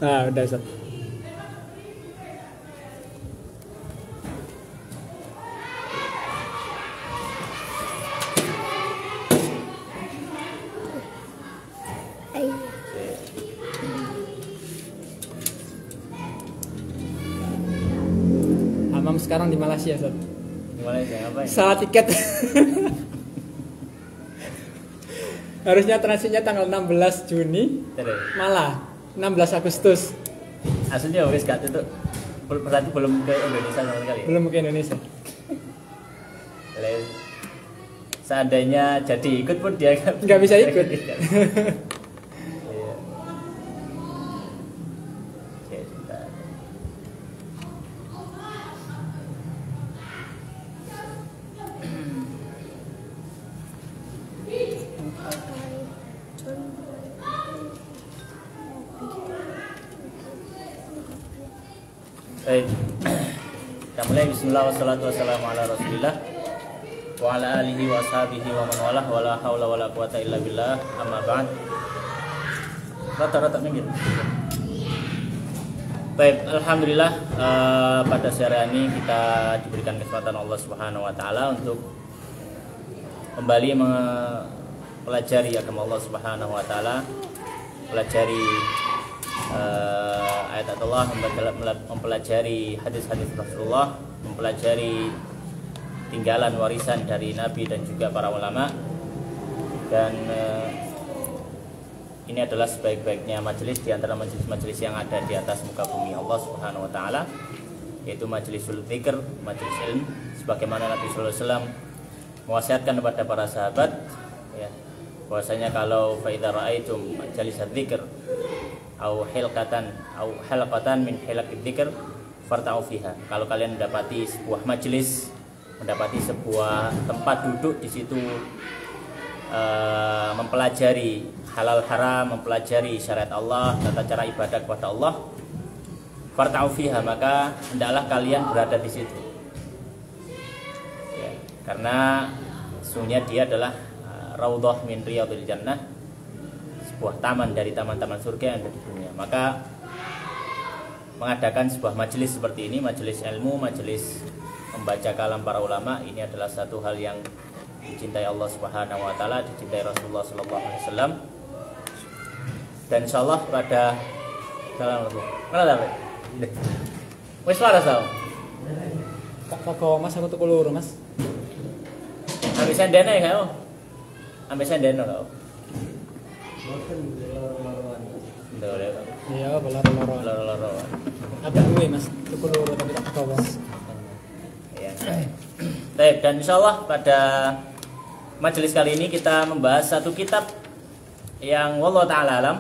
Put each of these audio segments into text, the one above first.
Nah, udah Ustaz. Amam sekarang di Malaysia, Ustaz. Di Malaysia ngapain? Salah tiket. Harusnya transitnya tanggal 16 Juni, Terus. malah 16 Agustus. Aslinya wis gak itu. Berarti belum ke Indonesia sama sekali. Belum ke Indonesia. Jadi, seandainya jadi ikut pun dia Nggak bisa ikut. Iya. Oke, sebentar. Baik. Kita mulai. Bismillah wassalatu wassalamu ala Rasulillah wa ala alihi wa ashabihi wa man walah wa la haula wa la quwata illa billah. Amma ba'd. Rata-rata minggir. Baik, alhamdulillah pada siang ini kita diberikan kesempatan Allah Subhanahu wa taala untuk kembali mempelajari agama Allah Subhanahu wa taala, pelajari ayat Allah, mempelajari hadis-hadis Rasulullah, mempelajari tinggalan warisan dari Nabi dan juga para ulama. Dan ini adalah sebaik-baiknya majelis di antara majelis-majelis yang ada di atas muka bumi Allah Subhanahu wa taala, yaitu majelisul dzikr, majelis ilmu, sebagaimana Nabi sallallahu alaihi wasallam mewasiatkan kepada para sahabat, ya, bahwasanya kalau fa idza raaitum majalisad dzikr au halqatan min halaqid dzikr farta'u fiha. Kalau kalian mendapati sebuah majelis, mendapati sebuah tempat duduk di situ mempelajari halal haram, mempelajari syariat Allah, tata cara ibadah kepada Allah, farta'u fiha, maka hendaklah kalian berada di situ. Ya, karena sesungguhnya dia adalah raudhah min riyadil jannah, sebuah taman dari taman-taman surga yang ada di dunia. Maka mengadakan sebuah majelis seperti ini, majelis ilmu, majelis membaca kalam para ulama, ini adalah satu hal yang dicintai Allah Subhanahu wa taala, dicintai Rasulullah sallallahu alaihi wasallam. Dan insyaallah pada mana dah? Wis waras tau. Kok Mas aku tuku loro, Mas. Ambil sendene kau. Ambil sendene kau. Iya, loro. Loro. Ada duwe, Mas. Tuku loro tapi tak bawa. Ya. Baik, dan insyaallah pada majelis kali ini kita membahas satu kitab yang wallahu taala alam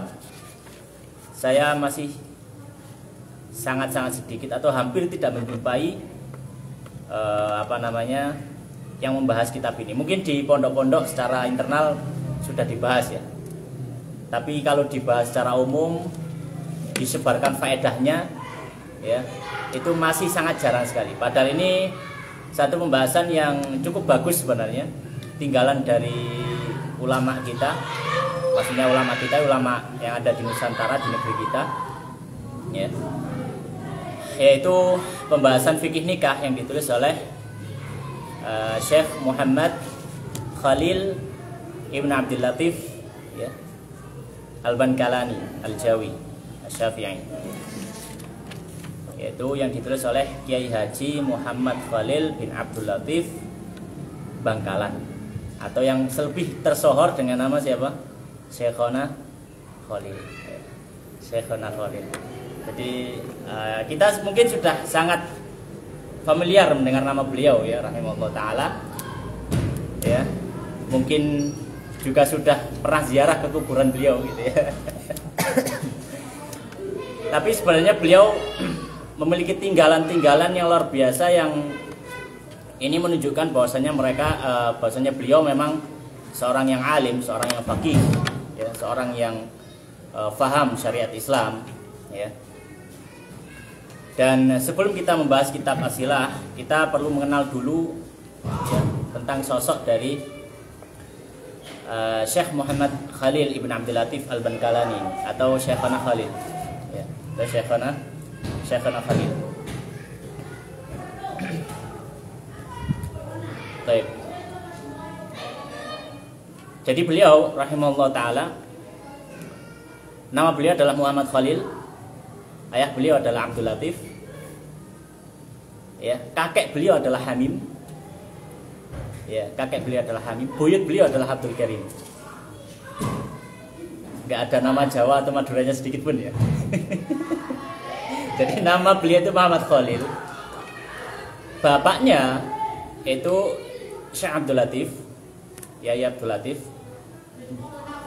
saya masih sangat-sangat sedikit atau hampir tidak menjumpai yang membahas kitab ini. Mungkin di pondok-pondok secara internal sudah dibahas ya. Tapi kalau dibahas secara umum, disebarkan faedahnya ya, itu masih sangat jarang sekali. Padahal ini satu pembahasan yang cukup bagus sebenarnya, tinggalan dari ulama kita, maksudnya ulama kita, ulama yang ada di Nusantara, di negeri kita ya. Yaitu pembahasan fikih nikah yang ditulis oleh Syekh Muhammad Khalil Ibn Abdul Latif ya, Al-Bankalani Al-Jawi Asy-Syafi'i, yaitu yang ditulis oleh Kiai Haji Muhammad Khalil bin Abdul Latif Bangkalan, atau yang lebih tersohor dengan nama siapa? Syekhona Khalil. Syekhona Khalil. Jadi kita mungkin sudah sangat familiar mendengar nama beliau ya, rahimahullah taala. Ya. Mungkin juga sudah pernah ziarah ke kuburan beliau gitu ya. Tapi sebenarnya beliau memiliki tinggalan-tinggalan yang luar biasa, yang ini menunjukkan bahwasanya beliau memang seorang yang alim, seorang yang faqih, ya, seorang yang faham syariat Islam, ya. Dan sebelum kita membahas kitab As-Silah, kita perlu mengenal dulu ya, tentang sosok dari Syekh Muhammad Khalil Ibn Abdul Latif Al-Bankalani atau Syekhana Khalil. Ya. dari Syekhana Khalil. Baik. Jadi beliau rahimahullah taala, nama beliau adalah Muhammad Khalil, ayah beliau adalah Abdul Latif, ya, kakek beliau adalah Hamim, ya, kakek beliau adalah Hamim, buyut beliau adalah Abdul Karim. Nggak ada nama Jawa atau Maduranya sedikit pun ya. Jadi nama beliau itu Muhammad Khalil. Bapaknya itu Syekh Abdul Latif, Yai Abdul Latif.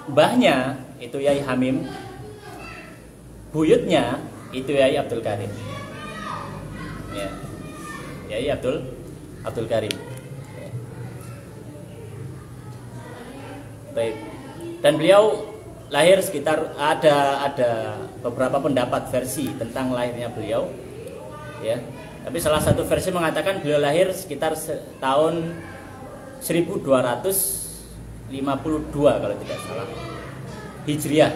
Mbahnya itu Yai Hamim. Buyutnya itu Yai Abdul Karim. Ya. Yai Abdul Karim. Ya. Baik. Dan beliau lahir sekitar ada beberapa pendapat versi tentang lahirnya beliau. Ya. Tapi salah satu versi mengatakan beliau lahir sekitar tahun 1252 kalau tidak salah, Hijriah,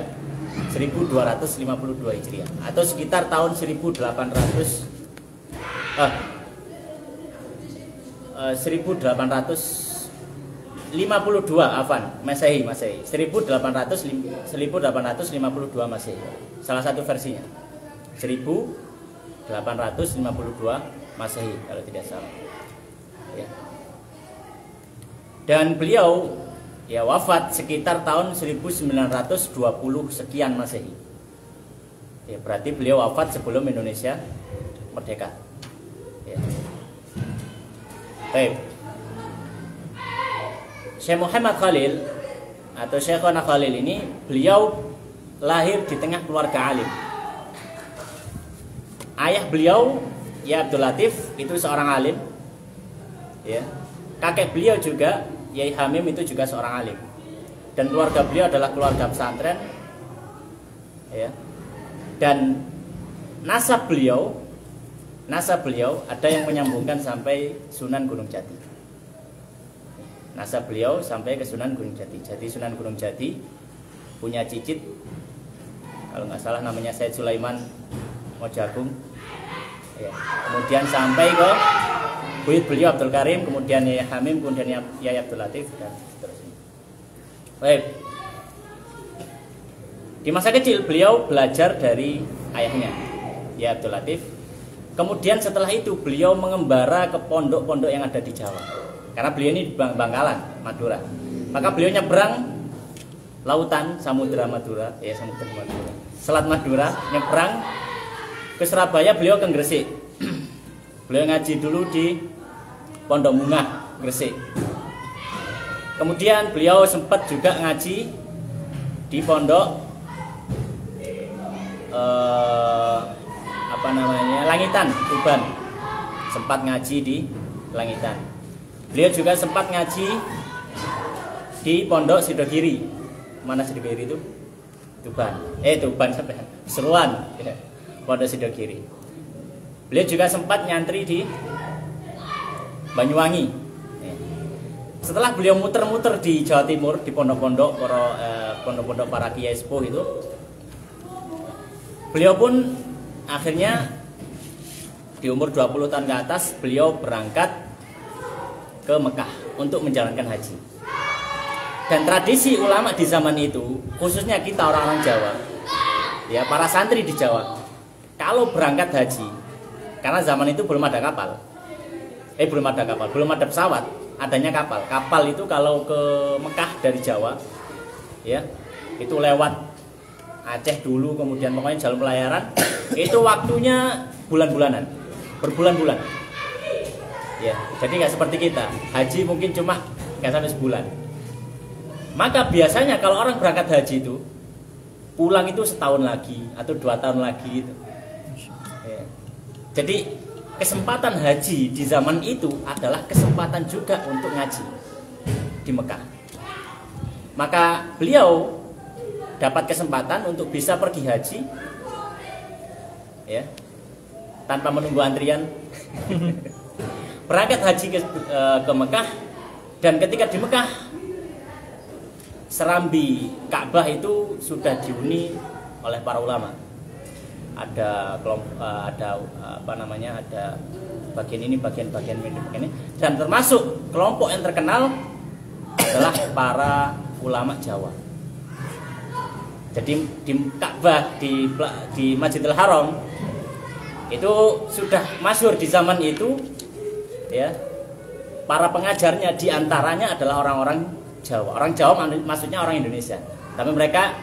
1252 Hijriah, atau sekitar tahun 1852 Afan Masehi 1852 Masehi. Salah satu versinya 1852 Masehi kalau tidak salah. Ya. Dan beliau ya wafat sekitar tahun 1920 sekian Masehi. Ya, berarti beliau wafat sebelum Indonesia merdeka. Ya. Baik. Syekh Muhammad Khalil atau Syekhana Khalil ini beliau lahir di tengah keluarga alim. Ayah beliau ya Abdul Latif itu seorang alim. Ya. Kakek beliau juga Yai Hamim itu juga seorang alim. Dan keluarga beliau adalah keluarga pesantren. Ya. Dan nasab beliau ada yang menyambungkan sampai Sunan Gunung Jati. Nasab beliau sampai ke Sunan Gunung Jati. Jadi Sunan Gunung Jati punya cicit, kalau nggak salah namanya Said Sulaiman Mojagung. Ya. Kemudian sampai ke buyut beliau Abdul Karim, kemudian Yai Hamim, kemudian Yai Abdul Latif dan seterusnya. Baik. Di masa kecil beliau belajar dari ayahnya, Yai Abdul Latif. Kemudian setelah itu beliau mengembara ke pondok-pondok yang ada di Jawa. Karena beliau ini di Bangkalan, Madura. Maka beliau nyebrang lautan Samudra Madura, Selat Madura, nyebrang ke Surabaya, beliau ke Gresik. Beliau ngaji dulu di Pondok Mungah, Gresik. Kemudian beliau sempat juga ngaji di pondok Langitan, Tuban. Sempat ngaji di Langitan. Beliau juga sempat ngaji di Pondok Sidogiri. Mana Sidogiri itu? Tuban sampai Seruan. Pondok Sidogiri. Beliau juga sempat nyantri di Banyuwangi. Setelah beliau muter-muter di Jawa Timur di pondok-pondok para kiai sepuh itu, beliau pun akhirnya di umur 20 tahun ke atas beliau berangkat ke Mekah untuk menjalankan haji. Dan tradisi ulama di zaman itu, khususnya kita orang-orang Jawa, ya para santri di Jawa, kalau berangkat haji, karena zaman itu belum ada pesawat, adanya kapal. Kapal itu kalau ke Mekah dari Jawa, ya itu lewat Aceh dulu, kemudian pokoknya jalur pelayaran, itu waktunya bulan-bulanan, berbulan-bulan. Ya, jadi nggak seperti kita, haji mungkin cuma nggak sampai sebulan. Maka biasanya kalau orang berangkat haji itu pulang itu setahun lagi atau 2 tahun lagi gitu. Ya. Jadi kesempatan haji di zaman itu adalah kesempatan juga untuk ngaji di Mekah. Maka beliau dapat kesempatan untuk bisa pergi haji, ya, tanpa menunggu antrian. Berangkat haji ke Mekah, dan ketika di Mekah serambi Ka'bah itu sudah dihuni oleh para ulama. ada apa namanya, ada bagian ini, bagian ini, dan termasuk kelompok yang terkenal adalah para ulama Jawa. Jadi di Ka'bah, di Masjidil Haram itu sudah masyhur di zaman itu, ya. Para pengajarnya diantaranya adalah orang-orang Jawa. Orang Jawa maksudnya orang Indonesia, tapi mereka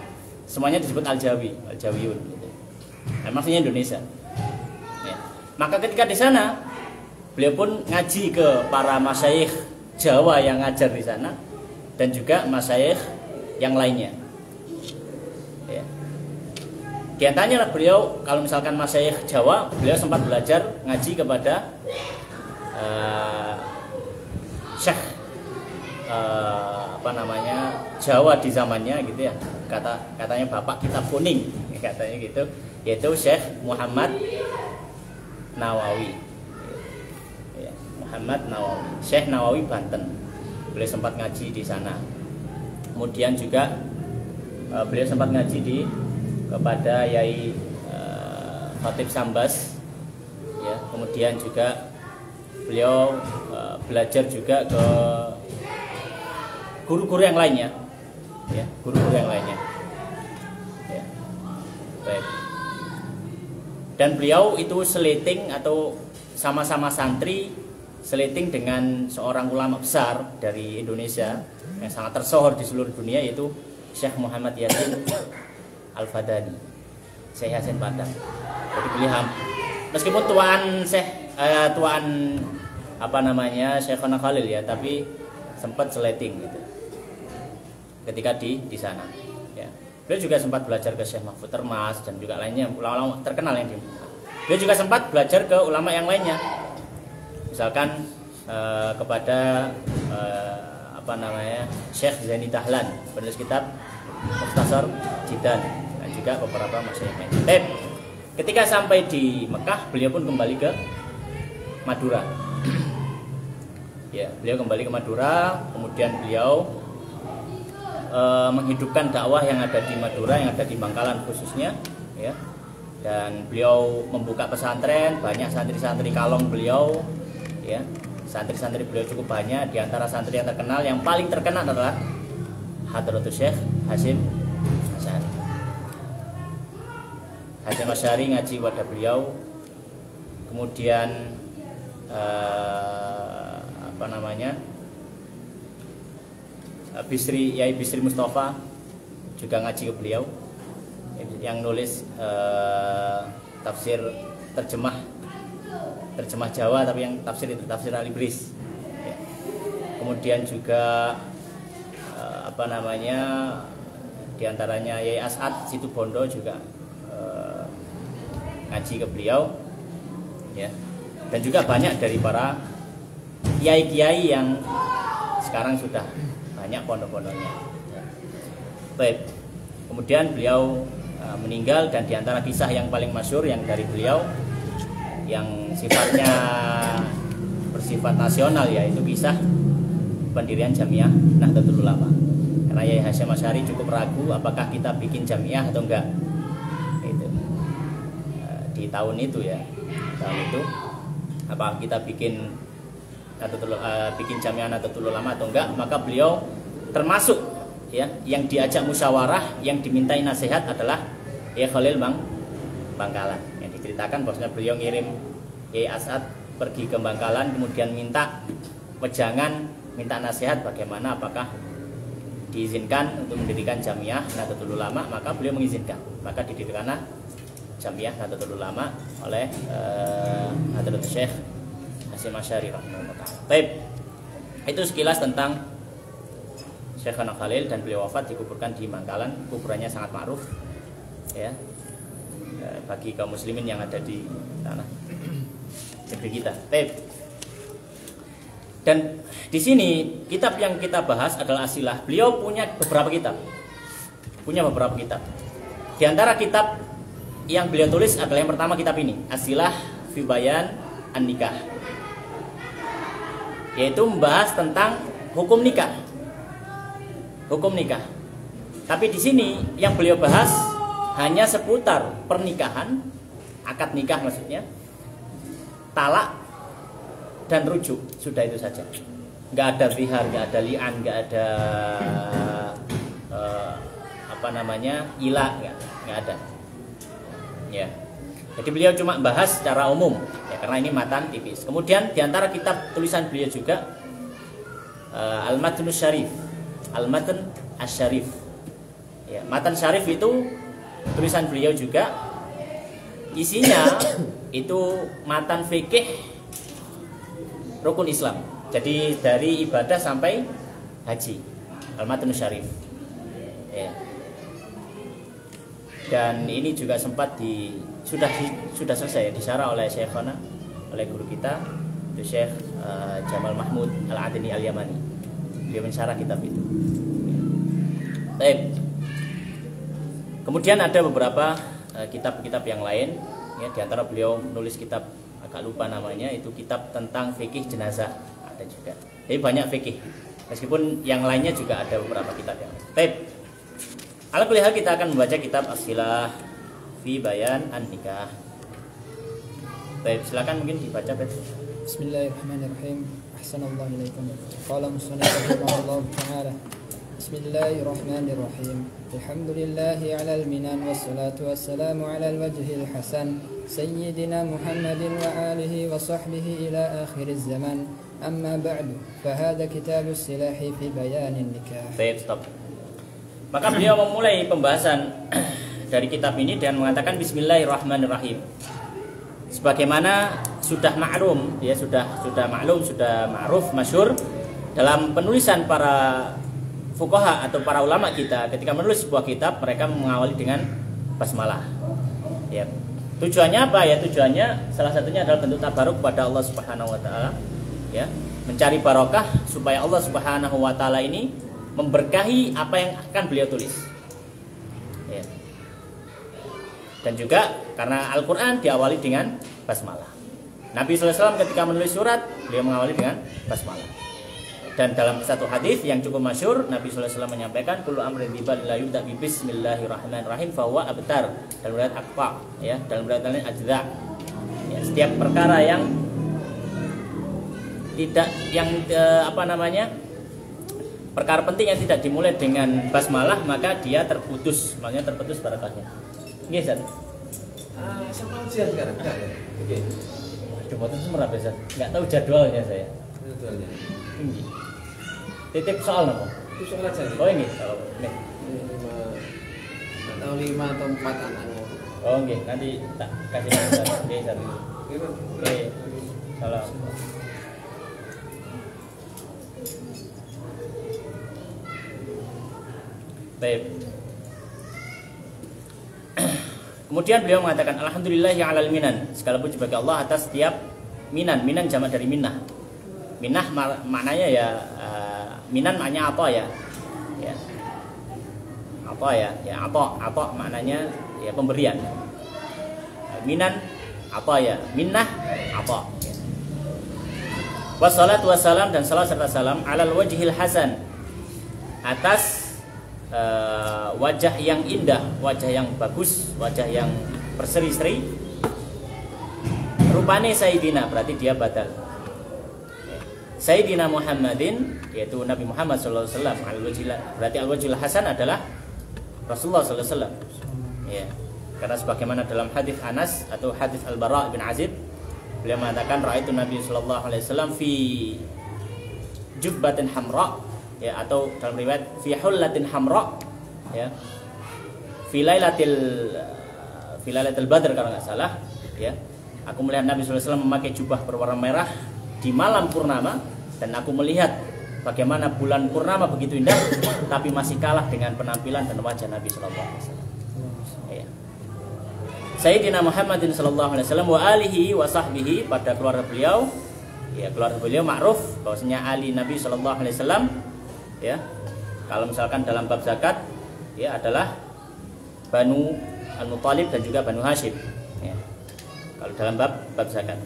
semuanya disebut Al-Jawiyun. Gitu. Nah, maksudnya Indonesia. Ya. Maka ketika di sana, beliau pun ngaji ke para masyayikh Jawa yang ngajar di sana, dan juga masyayikh yang lainnya. Ya. Di antaranya beliau, kalau misalkan masyayikh Jawa, beliau sempat belajar ngaji kepada Syekh apa namanya, Jawa di zamannya gitu ya, katanya bapak kitab kuning katanya gitu, yaitu Syekh Muhammad Nawawi. Ya, Muhammad Nawawi, Syekh Nawawi Banten. Beliau sempat ngaji di sana. Kemudian juga beliau sempat ngaji kepada Yai Khatib Sambas, ya. Kemudian juga beliau belajar juga ke guru-guru yang lainnya, ya, guru-guru yang lainnya. Ya. Baik. Dan beliau itu seleting atau sama-sama santri, seleting dengan seorang ulama besar dari Indonesia yang sangat tersohor di seluruh dunia, yaitu Syekh Muhammad Yasin Al-Fadani, Syekh Yasin Padang. Jadi beliau meskipun tuan apa namanya, Syekhona Khalil ya, tapi sempat seleting gitu ketika di sana, ya. Beliau juga sempat belajar ke Syekh Mahfud Termas dan juga lainnya, ulama-ulama terkenal yang beliau juga sempat belajar ke ulama yang lainnya, misalkan kepada apa namanya, Syekh Zaini Dahlan, penulis kitab Mukhtasar Jidan, dan juga beberapa masyayikh lain. Ketika sampai di Mekah, beliau pun kembali ke Madura. Ya, beliau kembali ke Madura, kemudian beliau menghidupkan dakwah yang ada di Madura, yang ada di Bangkalan khususnya, ya. Dan beliau membuka pesantren, banyak santri-santri kalong beliau, ya. Santri-santri beliau cukup banyak. Di antara santri yang terkenal, yang paling terkenal adalah Hadratus Syekh Hasyim Asy'ari. Hasyim Asy'ari ngaji pada beliau. Kemudian apa namanya, Yai Bisri Mustafa juga ngaji ke beliau, yang nulis tafsir terjemah Jawa, tapi yang tafsir itu tafsir Al-Ibris, ya. Kemudian juga apa namanya, diantaranya Yai As'ad Situbondo juga ngaji ke beliau, ya. Dan juga banyak dari para kiai-kiai yang sekarang sudah banyak pondok-pondoknya. Baik. Kemudian beliau meninggal, dan diantara kisah yang paling masyhur yang dari beliau yang sifatnya bersifat nasional, yaitu kisah pendirian Jamiah Nahdlatul Ulama. Karena Yai Hasyim Asy'ari cukup ragu apakah kita bikin jamiah atau enggak. Itu di tahun itu, ya. Tahun itu apakah kita bikin Jamiah Nahdlatul Ulama atau enggak. Maka beliau termasuk, ya, yang diajak musyawarah, yang dimintai nasihat adalah Yai Khalil Bangkalan, yang diceritakan bahwasanya beliau ngirim Yai As'ad pergi ke Bangkalan, kemudian minta wejangan, minta nasihat bagaimana, apakah diizinkan untuk mendirikan Jamiah Nahdlatul Ulama. Maka beliau mengizinkan, maka didirikanlah Jamiah Nahdlatul Ulama oleh Hadratus Syekh Hasyim Asy'ari rahimahullah. Baik, itu sekilas tentang Syekhana Khalil, dan beliau wafat dikuburkan di Bangkalan. Kuburannya sangat ma'ruf, ya, bagi kaum muslimin yang ada di tanah negeri kita. Baik. Dan di sini kitab yang kita bahas adalah Asilah. Beliau punya beberapa kitab. Di antara kitab yang beliau tulis adalah yang pertama kitab ini, Asilah fi Bayan an-Nikah, yaitu membahas tentang hukum nikah. Tapi di sini yang beliau bahas hanya seputar pernikahan akad nikah maksudnya, talak dan rujuk, sudah itu saja. Nggak ada zihar, nggak ada li'an, nggak ada ila, nggak ada. Ya. Jadi beliau cuma bahas secara umum, ya, karena ini matan tipis. Kemudian diantara kitab tulisan beliau juga Al-Matn Syarif, Al-Matn Asy-Syarif. Ya, matan syarif itu tulisan beliau juga, isinya itu matan fikih rukun Islam. Jadi dari ibadah sampai haji, Al-Matn Syarif. Ya. Dan ini juga sempat sudah selesai disyarah oleh Syekhana, oleh guru kita, itu Syekh Jamal Mahmud Al-Adni Al-Yamani. Dia mensyarah kitab itu. Baik. Kemudian ada beberapa kitab-kitab yang lain, ya, di antara beliau menulis kitab agak lupa namanya, itu kitab tentang fikih jenazah ada juga. Jadi banyak fikih. Meskipun yang lainnya juga ada beberapa kitab yang lain. Baik. Ala kulli hal kita akan membaca kitab As-Silah fi Bayan An-Nikah. Baik, silakan mungkin dibaca, Bet. Bismillahirrahmanirrahim. Ahsanallahu ilaikum. Qala musannif rahimahullah ta'ala. Bismillahirrahmanirrahim. Alhamdulillahi 'alal minan wassalatu wassalamu 'alal wajhil hasan sayyidina Muhammadin wa alihi wa sahbihi ila akhiriz zaman. Amma ba'du. Fa hadha kitabus silahi fi bayanin nikah. Baik, stop. Maka beliau memulai pembahasan dari kitab ini dengan mengatakan Bismillahirrahmanirrahim. Sebagaimana sudah maklum, ya, sudah maklum, sudah ma'ruf, masyhur dalam penulisan para fuqaha atau para ulama kita, ketika menulis sebuah kitab mereka mengawali dengan basmalah. Ya. Tujuannya apa? Ya, tujuannya salah satunya adalah bentuk tabaruk pada Allah Subhanahu wa taala, ya, mencari barokah supaya Allah Subhanahu wa taala ini memberkahi apa yang akan beliau tulis, ya. Dan juga karena Al-Quran diawali dengan basmalah. Nabi SAW ketika menulis surat beliau mengawali dengan basmalah. Dan dalam satu hadis yang cukup masyhur Nabi SAW menyampaikan kullu amrin tiba la yubda bi bismillahirrahmanirrahim fa huwa abtar, dalam riwayat aqfa, ya, dalam riwayat lain ajza. Ya, setiap perkara yang tidak perkara penting yang tidak dimulai dengan basmalah maka dia terputus, makanya terputus barakahnya. Nggih, Ustaz. Sampai ujian sekarang enggak ya? Oke. Aduh, boten semerap ya, Ustaz. Enggak tahu jadwalnya saya. Jadwalnya. Ini. Titip soal napa? Itu soal aja. Oh, ini. Oh, ini. 5 atau 4 anaknya. Oh, nggih, nanti tak kasih Ustaz. Nggih, Ustaz. Oke. Salam. Baik. Kemudian beliau mengatakan alhamdulillahi 'alal minan. Segala puji bagi Allah atas setiap minan. Minan jamak dari minnah. Minnah maknanya ya minan maknanya apa ya? Ya. Apa ya? Ya apa maknanya ya pemberian. Minan apa ya? Minnah apa? Ya. Wassalatu wassalam dan salat serta salam 'alal wajhil hasan. Atas wajah yang indah, wajah yang bagus, wajah yang berseri-seri. Rupane Sayyidina, berarti dia badal. Sayyidina Muhammadin, yaitu Nabi Muhammad SAW. Berarti al-wajhul hasan adalah Rasulullah SAW. Ya. Karena sebagaimana dalam hadis Anas atau hadis Al-Bara bin Azib, beliau mengatakan raaitu Nabi SAW fi jubbatin hamra, ya, atau dalam riwayat fi hullatin hamra, ya, fi lailatil badr kalau nggak salah, ya, aku melihat Nabi SAW memakai jubah berwarna merah di malam purnama, dan aku melihat bagaimana bulan purnama begitu indah tapi masih kalah dengan penampilan dan wajah Nabi SAW. Ya. Sayyidina Muhammadin SAW wa alihi wa sahbihi, pada keluarga beliau, ya, keluarga beliau ma'ruf bahwasanya ali Nabi SAW, ya, kalau misalkan dalam bab zakat, ya, adalah Banu Al-Muttalib dan juga Banu Hashim, ya, kalau dalam bab zakat.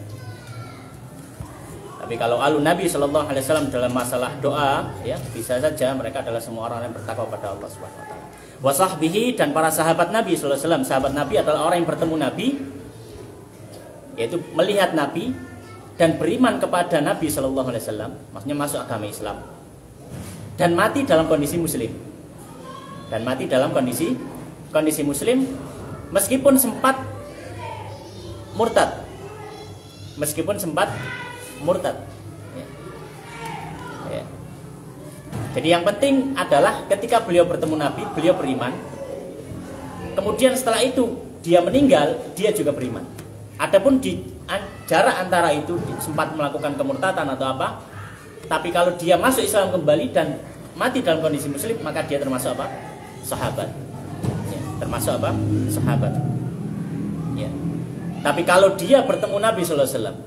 Tapi kalau alu Nabi SAW dalam masalah doa, ya, bisa saja mereka adalah semua orang yang bertakwa pada Allah Subhanahu wa taala. Wa sahbihi, dan para sahabat Nabi SAW. Sahabat Nabi adalah orang yang bertemu Nabi yaitu melihat Nabi dan beriman kepada Nabi Shallallahu Alaihi Wasallam, maksudnya masuk agama Islam, dan mati dalam kondisi Muslim, Muslim, meskipun sempat murtad, ya. Jadi yang penting adalah ketika beliau bertemu Nabi, beliau beriman. Kemudian setelah itu dia meninggal, dia juga beriman. Adapun di jarak antara itu sempat melakukan kemurtatan atau apa, tapi kalau dia masuk Islam kembali dan mati dalam kondisi Muslim, maka dia termasuk apa? Sahabat. Ya, termasuk apa? Sahabat. Ya. Tapi kalau dia bertemu Nabi Sallallahu Alaihi Wasallam,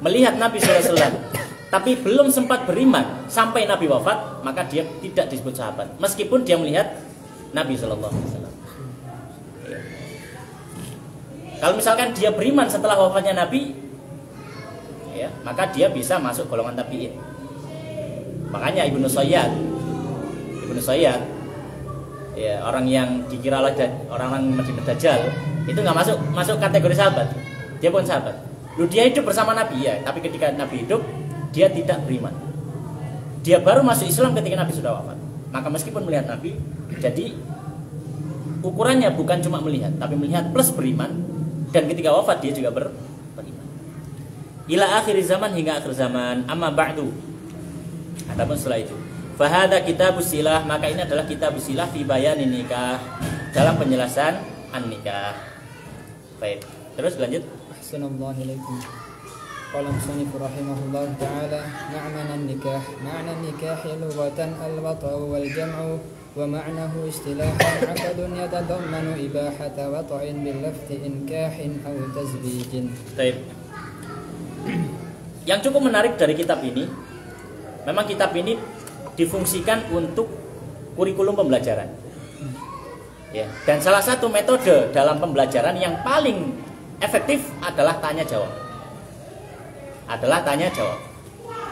melihat Nabi Sallallahu Alaihi Wasallam, tapi belum sempat beriman sampai Nabi wafat, maka dia tidak disebut sahabat, meskipun dia melihat Nabi Sallallahu Alaihi Wasallam. Ya. Kalau misalkan dia beriman setelah wafatnya Nabi, ya, maka dia bisa masuk golongan tabi'in. Makanya Ibnu Sayyad, ya, orang yang dikira orang Madinah Dajjal, itu nggak masuk kategori sahabat. Dia bukan sahabat. Dia hidup bersama Nabi, ya, tapi ketika Nabi hidup, dia tidak beriman. Dia baru masuk Islam ketika Nabi sudah wafat. Maka meskipun melihat Nabi, jadi ukurannya bukan cuma melihat, tapi melihat plus beriman. Dan ketika wafat dia juga beriman. Ila akhir zaman, hingga akhir zaman. Amma ba'du. Adapun setelah itu, fahada kitabus silah, maka ini adalah kitabus silah fi bayanin nikah, dalam penjelasan an-nikah. Baik, terus lanjut. Ahsanallahu ilaikum. Qala musannif rahimahullah ta'ala, ma'na an-nikah. Ma'na an-nikah lughatan al-wata'u wal jam'u, wa ma'nahu istilahan 'aqdun yatadammanu ibahata wata'in bil lafzi inkahin aw tazwijin. Baik. Yang cukup menarik dari kitab ini, memang kitab ini difungsikan untuk kurikulum pembelajaran. Ya, dan salah satu metode dalam pembelajaran yang paling efektif adalah tanya jawab.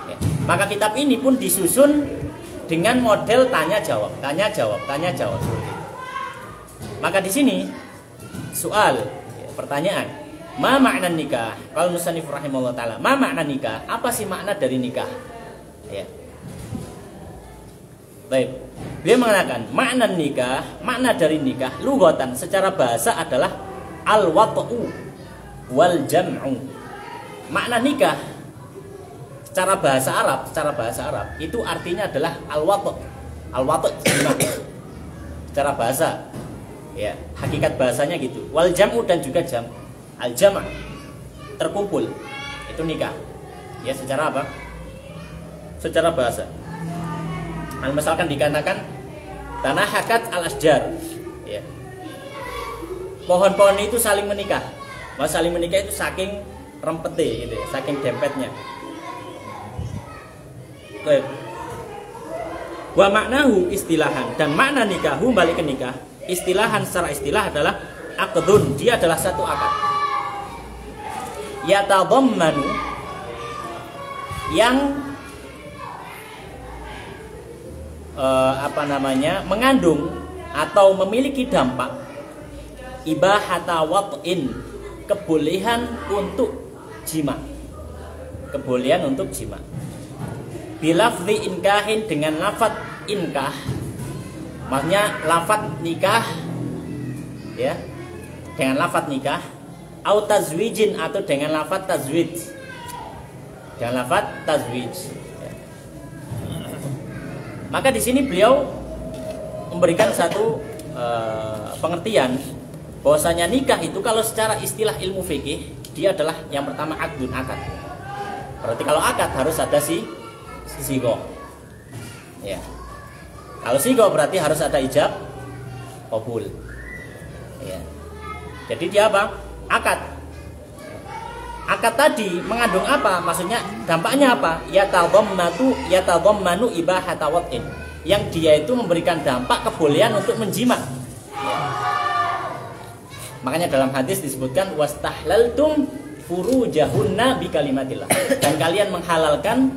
Ya. Maka kitab ini pun disusun dengan model tanya jawab. Maka di sini soal, ya, pertanyaan, ma makna nikah? Kalau musannif rahimahullah taala, ma makna nikah? Apa sih makna dari nikah? Ya. Baik. Beliau mengatakan makna nikah, makna dari nikah lughatan secara bahasa adalah al-wat'u wal jam'u. Makna nikah secara bahasa Arab itu artinya adalah al-wat'u. Al-wat'u secara bahasa. Ya, hakikat bahasanya gitu. Wal jam'u dan juga jam. Al-jama' terkumpul. Itu nikah. Ya, secara apa? Secara bahasa. Misalkan dikatakan tanah hakat al-asjar, ya. Pohon-pohon itu saling menikah. Saling menikah itu saking rempete gitu ya, saking dempetnya. Baik. Wa maknahu istilahan, dan makna nikahu balik ke nikah. Istilahan secara istilah adalah aqdun, dia adalah satu akad. Yatadammanu, yang mengandung atau memiliki dampak ibahata wat'in, kebolehan untuk jima. Bilafzi inkahin, dengan lafadz inkah, maksudnya lafadz nikah, ya, dengan lafadz nikah, au tazwijin, atau dengan lafadz tazwij, Maka di sini beliau memberikan satu pengertian bahwasanya nikah itu kalau secara istilah ilmu fikih dia adalah yang pertama akdun, akad. Berarti kalau akad harus ada sigo. Ya. Kalau sigo berarti harus ada ijab qabul. Ya. Jadi dia apa? Akad. Akad tadi mengandung apa? Maksudnya dampaknya apa? Yatadammanu ibahata wat'in, yang dia itu memberikan dampak kebolehan untuk menjima. Ya. Makanya dalam hadis disebutkan wastahlaltum furujahunna bi kalimatillah, dan kalian menghalalkan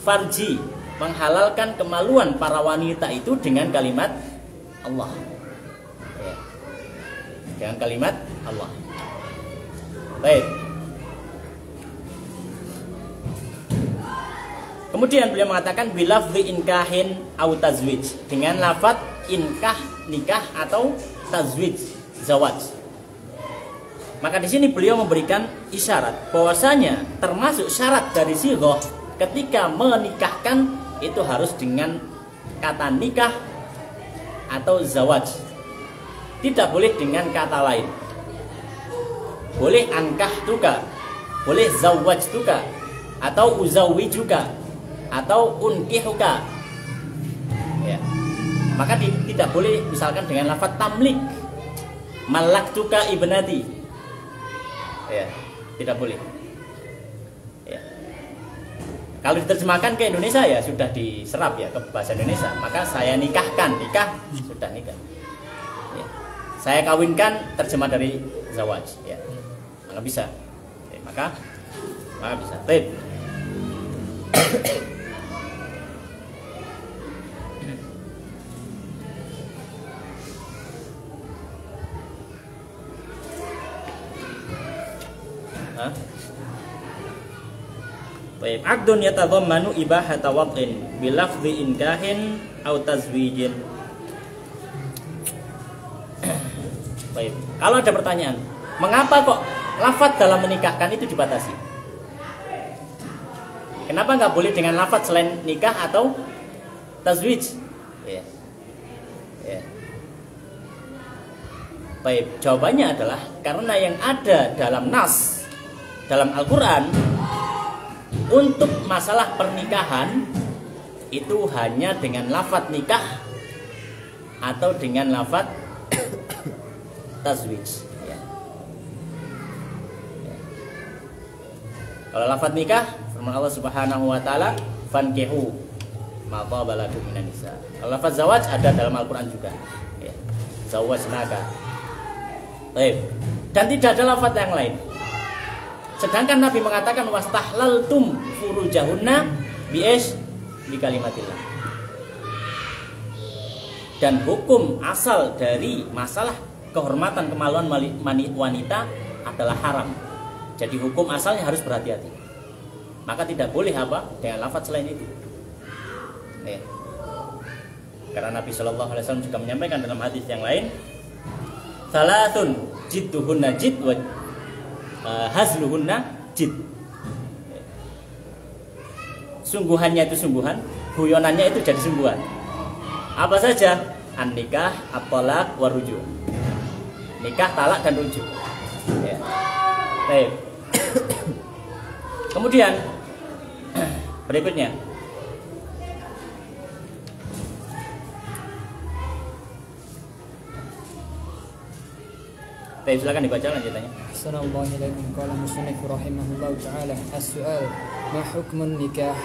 farji, menghalalkan kemaluan para wanita itu dengan kalimat Allah. Ya. Dengan kalimat Allah. Baik. Kemudian beliau mengatakan bilafzi inkahin au tazwij, dengan lafaz inkah nikah atau tazwij zawaj. Maka di sini beliau memberikan isyarat bahwasanya termasuk syarat dari sighah ketika menikahkan itu harus dengan kata nikah atau zawaj. Tidak boleh dengan kata lain. Boleh ankah juga, boleh zawaj juga, atau uzawi juga, atau unkihuka. Ya. Maka tidak boleh misalkan dengan lafaz tamlik, malak juga ibnati. Ya, tidak boleh. Ya. Kalau diterjemahkan ke Indonesia ya sudah diserap ya ke bahasa Indonesia. Maka saya nikahkan, nikah sudah nikah. Ya. Saya kawinkan terjemah dari zawaj. Ya. Maka bisa. Ya, maka bisa. Baik. Baik, aqdun yatadhammanu ibahata wad'in bilafzi inkahin au tazwijin. Baik, kalau ada pertanyaan, mengapa kok lafaz dalam menikahkan itu dibatasi? Kenapa nggak boleh dengan lafaz selain nikah atau tazwij? Ya. Ya. Baik, jawabannya adalah karena yang ada dalam nas, dalam Al-Quran, untuk masalah pernikahan itu hanya dengan lafaz nikah atau dengan lafaz tazwij. Ya. Ya. Kalau lafaz nikah, firman Allah Subhanahu wa taala, fankihu ma taba lakum minan nisa. Kalau lafaz zawaj ada dalam Al-Quran juga. Ya. Zawajnaka. Baik. Dan tidak ada lafaz yang lain. Sedangkan Nabi mengatakan wastahlaltum furujahunna bi kalimatillah. Dan hukum asal dari masalah kehormatan kemaluan wanita adalah haram. Jadi hukum asalnya harus berhati-hati. Maka tidak boleh apa dengan lafaz selain itu. Nih. Karena Nabi Shallallahu Alaihi Wasallam juga menyampaikan dalam hadis yang lain, salatun jidduhunna jid wa hazluhunna jid. Sungguhannya itu sungguhan, guyonannya itu jadi sungguhan. Apa saja? An-nikah, at-talaq, waruju. Nikah, talak dan rujuk. Ya. Baik. Kemudian berikutnya. Baik, silakan dibaca lanjutannya. Assalamualaikum warahmatullahi wabarakatuh. Musannif rahimahullah ta'ala. As-su'al, ma hukmun nikah?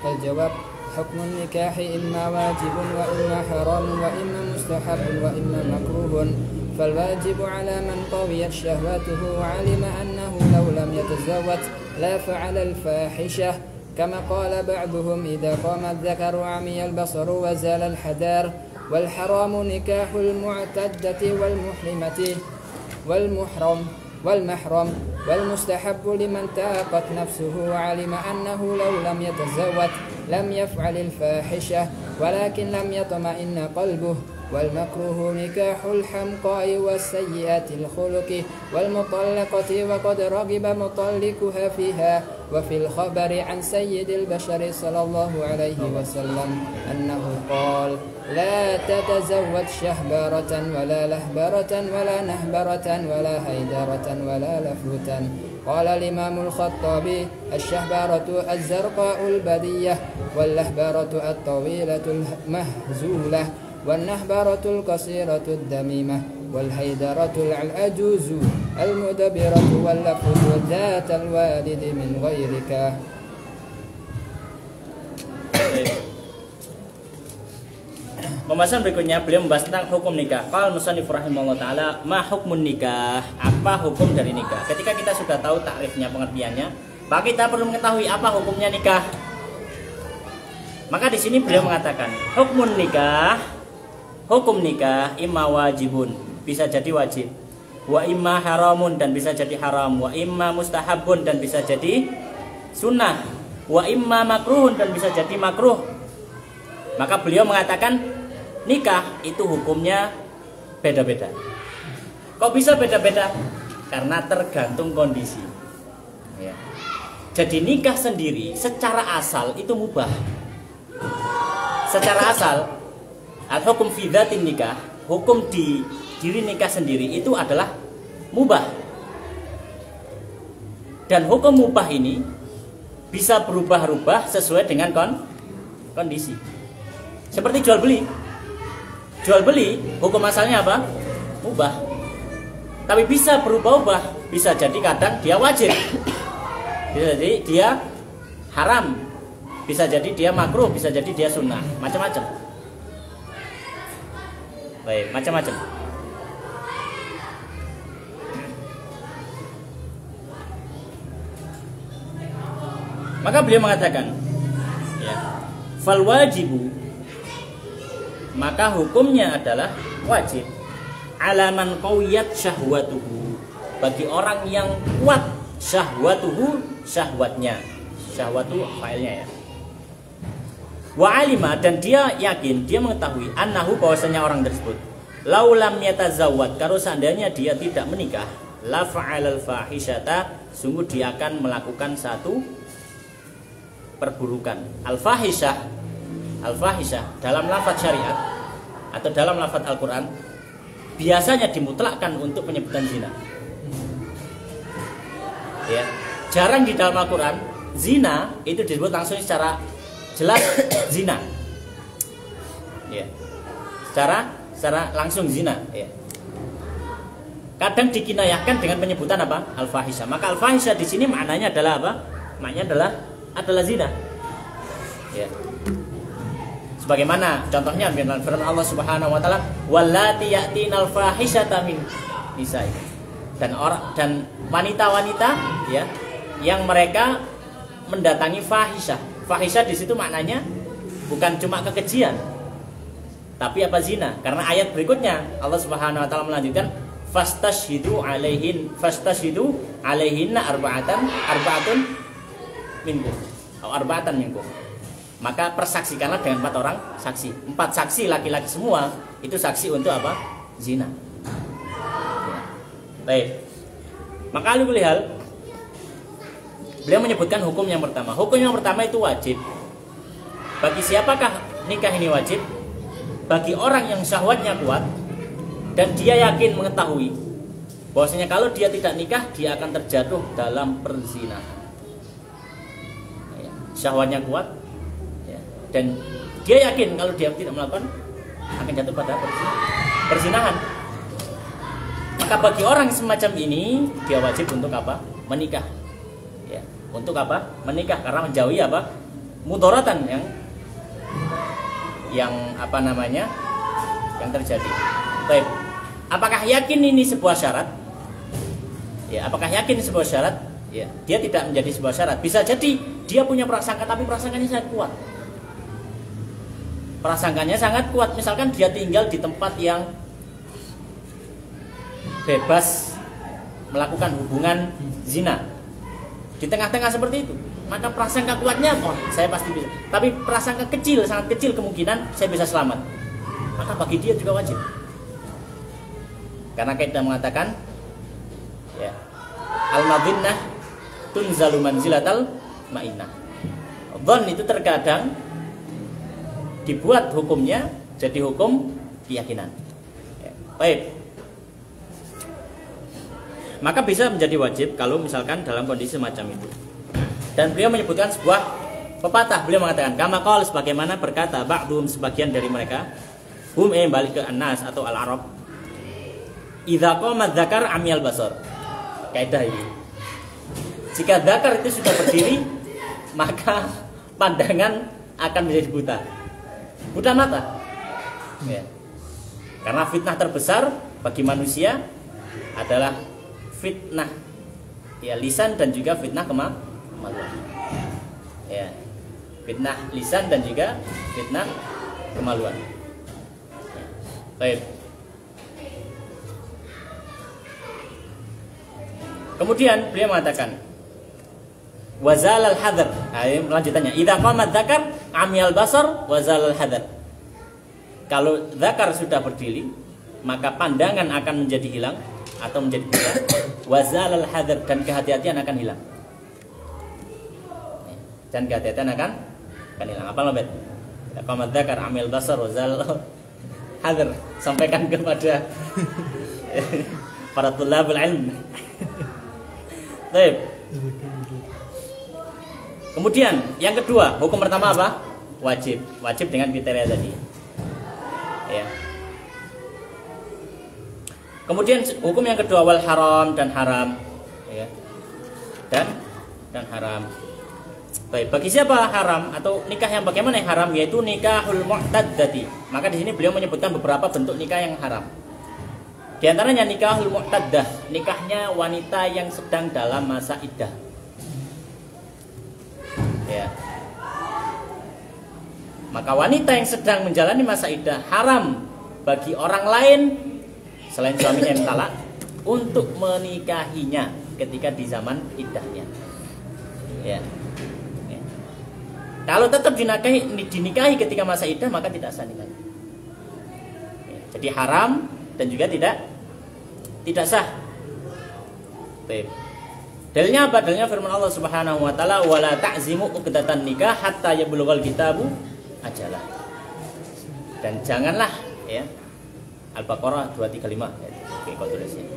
Al-jawab, hukmun nikahi imma wajibun wa imma haramun wa imma mustahabun wa imma makruhun. فالواجب على من طويت شهوته وعلم أنه لو لم يتزوج لا فعل الفاحشة كما قال بعضهم إذا قام الذكر وعمي البصر وزال الحدار. والحرام نكاح المعتدة والمحرم والمستحب لمن تاقت نفسه وعلم أنه لو لم يتزوج لم يفعل الفاحشة ولكن لم يطمئن قلبه. والمكروه نكاح الحمقاء والسيئات الخلق والمطلقة وقد رغب مطلقها فيها. وفي الخبر عن سيد البشر صلى الله عليه وسلم أنه قال لا تتزوج شهبارة ولا لهبرة ولا نهبرة ولا هيدرة ولا لفوتا. قال الإمام الخطابي الشهبارة الزرقاء البدية واللهبرة الطويلة المهزولة والنهبرة القصيرة الدميمة والهيدرة العجوز المدبرة واللفظ ذات الوالد من غيرك. Pembahasan berikutnya beliau membahas tentang hukum nikah. Qala musannif rahimahullah taala, ma hukmun nikah? Apa hukum dari nikah? Ketika kita sudah tahu takrifnya, pengertiannya, maka kita perlu mengetahui apa hukumnya nikah. Maka di sini beliau mengatakan, hukum nikah imma wajibun, bisa jadi wajib, wa imma haramun dan bisa jadi haram, wa imma mustahabun dan bisa jadi sunnah, wa imma makruhun dan bisa jadi makruh. Maka beliau mengatakan nikah itu hukumnya beda-beda. Kok bisa beda-beda? Karena tergantung kondisi. Ya. Jadi nikah sendiri secara asal itu mubah. Secara asal, al-hukum fi dzatin nikah, hukum di diri nikah sendiri itu adalah mubah. Dan hukum mubah ini bisa berubah-ubah sesuai dengan kondisi. Seperti jual beli. Jual beli hukum asalnya apa? Mubah. Tapi bisa berubah-ubah. Bisa jadi kadang dia wajib, bisa jadi dia haram, bisa jadi dia makruh, bisa jadi dia sunnah, macam-macam. Baik, macam-macam. Maka beliau mengatakan, ya, fal wajibu, maka hukumnya adalah wajib, alaman qawiyat syahwatuhu, bagi orang yang kuat syahwatuhu, syahwatnya, syahwatu failnya ya, wa alima, dan dia yakin, dia mengetahui, annahu, bahwasanya orang tersebut, laulam yatazawwad, kalau seandainya dia tidak menikah, la fa'alal fahisyata, sungguh dia akan melakukan satu perburukan. Al-fahisyah, al-fahisyah dalam lafaz syariat atau dalam lafaz Al-Quran biasanya dimutlakkan untuk penyebutan zina. Ya, jarang di dalam Al-Quran zina itu disebut langsung secara jelas zina. Ya, secara langsung zina. Ya. Kadang dikinayahkan dengan penyebutan apa? Al-fahisyah. Maka al-fahisyah di sini maknanya adalah apa? Maknanya adalah zina. Ya. Sebagaimana contohnya firman Allah Subhanahu wa taala, wallati ya'tinal fahisyata min nisa'i. Dan wanita-wanita ya yang mereka mendatangi fahisyah. Fahisyah di situ maknanya bukan cuma kekejian, tapi apa? Zina. Karena ayat berikutnya Allah Subhanahu wa taala melanjutkan, fastashhidu alaihinna arba'atun minkum atau arba'atan minkum. Maka persaksikanlah dengan 4 orang saksi. 4 saksi laki-laki semua itu saksi untuk apa? Zina. Ya. Baik. Maka alul hal beliau menyebutkan hukum yang pertama. Hukum yang pertama itu wajib. Bagi siapakah nikah ini wajib? Bagi orang yang syahwatnya kuat dan dia yakin mengetahui bahwasanya kalau dia tidak nikah dia akan terjatuh dalam perzinahan. Ya. Syahwatnya kuat. Dan dia yakin kalau dia tidak melakukan akan jatuh pada perzinahan. Maka bagi orang semacam ini dia wajib untuk apa? Menikah. Ya, untuk apa? Menikah karena menjauhi apa? Mudharatan yang apa namanya? Yang terjadi. Baik. Apakah yakin ini sebuah syarat? Ya, apakah yakin sebuah syarat? Ya, dia tidak menjadi sebuah syarat. Bisa jadi dia punya prasangka tapi prasangkanya sangat kuat. Prasangkanya sangat kuat, misalkan dia tinggal di tempat yang bebas melakukan hubungan zina di tengah-tengah seperti itu, maka prasangka kuatnya saya pasti bisa. Tapi prasangka kecil, sangat kecil kemungkinan saya bisa selamat, maka bagi dia juga wajib. Karena kaidah mengatakan ya, al-madhinnah tunzalu manzilatal ma'innah. Dhon itu terkadang dibuat hukumnya jadi hukum keyakinan. Ya. Baik. Maka bisa menjadi wajib kalau misalkan dalam kondisi semacam itu. Dan beliau menyebutkan sebuah pepatah. Beliau mengatakan, kama qala, sebagaimana berkata ba'dhum, sebagian dari mereka, hum balik ke an-nas atau al-arab, idza qama dzakar amyal basar. Kaidah ini. Jika dzakar itu sudah berdiri, maka pandangan akan menjadi buta mata. Ya. Karena fitnah terbesar bagi manusia adalah fitnah ya lisan dan juga fitnah kemaluan. Ya. Fitnah lisan dan juga fitnah kemaluan. Ya. Baik. Kemudian beliau mengatakan wazalal hadar. Nah, ini lanjutannya. Idza qamat dzakar amyal basar wazalal hadar. Kalau zakar sudah berdiri, maka pandangan akan menjadi hilang atau menjadi buta. Wazalal hadar, dan kehati-hatian akan hilang. Dan kehati-hatian akan hilang. Apa lembet? Idza qamat dzakar amyal basar wazalal hadar. Sampaikan kepada para tulabul ilm. Baik. Kemudian yang kedua, hukum pertama apa? Wajib. Wajib dengan kriteria tadi. Ya. Kemudian hukum yang kedua wal haram, dan haram, ya. Dan haram. Baik, bagi siapa haram atau nikah yang bagaimana yang haram, yaitu nikahul mu'taddati. Maka di sini beliau menyebutkan beberapa bentuk nikah yang haram. Di antaranya nikahul mu'taddah, nikahnya wanita yang sedang dalam masa iddah. Ya. Maka wanita yang sedang menjalani masa iddah haram bagi orang lain selain suaminya yang talak untuk menikahinya ketika di zaman iddahnya. Ya. Ya. Kalau tetap dinikahi ketika masa iddah, maka tidak sah nikah. Ya. Jadi haram dan juga tidak sah. Baik. Dalilnya apa? Dalilnya firman Allah Subhanahu wa taala, "Wala ta'zimu uqdatan nikah hatta yablughal kitabu ajalah." Dan janganlah, ya. Al-Baqarah 235. Oke, kok tulisnya.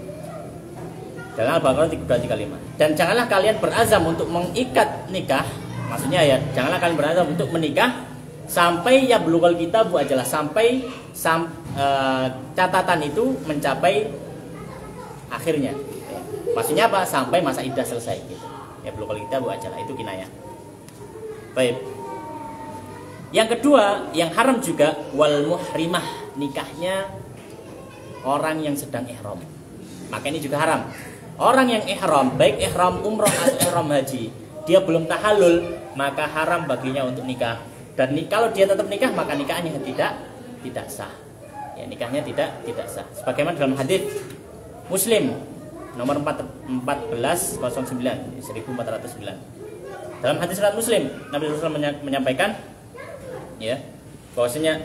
Dalam Al-Baqarah 235. Dan janganlah kalian berazam untuk mengikat nikah, maksudnya ya, janganlah kalian berazam untuk menikah sampai yablughal kitabu ajalah, sampai catatan itu mencapai akhirnya. Maksudnya apa? Sampai masa iddah selesai gitu. Ya belum, kalau kita buat aja lah, itu kinayah. Baik. Yang kedua, yang haram juga wal muhrimah, nikahnya orang yang sedang ihram. Maka ini juga haram. Orang yang ihram, baik ihram umroh atau ihram haji, dia belum tahallul, maka haram baginya untuk nikah. Dan kalau dia tetap nikah, maka nikahnya tidak sah. Ya, nikahnya tidak sah. Sebagaimana dalam hadis Muslim nomor 1409. Dalam hadis riwayat Muslim, Nabi SAW menyampaikan, ya, bahwasanya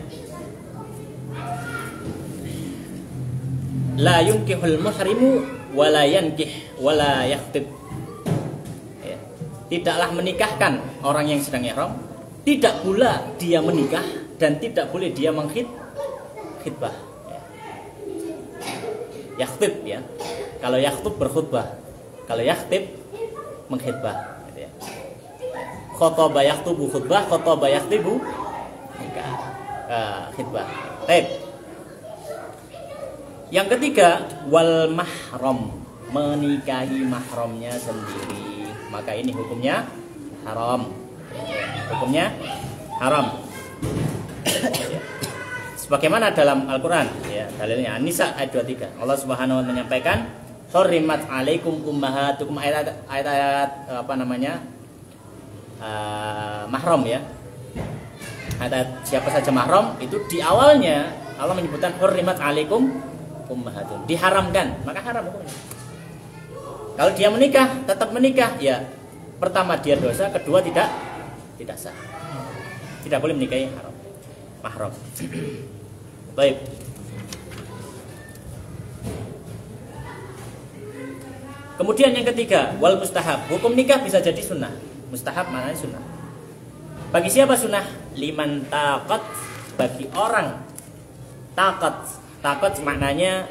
la yunkihul muhrimu wala yankih wala yakhtib. Ya. Tidaklah menikahkan orang yang sedang ihram, tidak pula dia menikah, dan tidak boleh dia khitbah. Ya. Yakhtib, ya. Kalau yakhtub berkhutbah, kalau yakhtib mengkhitbah. Gitu ya. Khotoba yakhtubu khutbah, khotoba yakhtibu khitbah. Baik. Yang ketiga, wal mahram, menikahi mahramnya sendiri. Maka ini hukumnya haram. Hukumnya haram. Sebagaimana dalam Al-Quran, ya, dalilnya An-Nisa ayat 23. Allah Subhanahu wa taala menyampaikan, "Hurrimat 'alaikum ummahatukum", ayat apa namanya? Mahram, ya. Ayat siapa saja mahram itu di awalnya Allah menyebutkan hurrimat 'alaikum ummahatun, diharamkan, maka haram hukumnya. Kalau dia menikah, tetap menikah, ya pertama dia dosa, kedua tidak sah. Tidak boleh menikahi mahram. Baik. Kemudian yang ketiga, wal mustahab, hukum nikah bisa jadi sunnah. Mustahab maknanya sunnah. Bagi siapa sunnah? Liman taqat, bagi orang Takot maknanya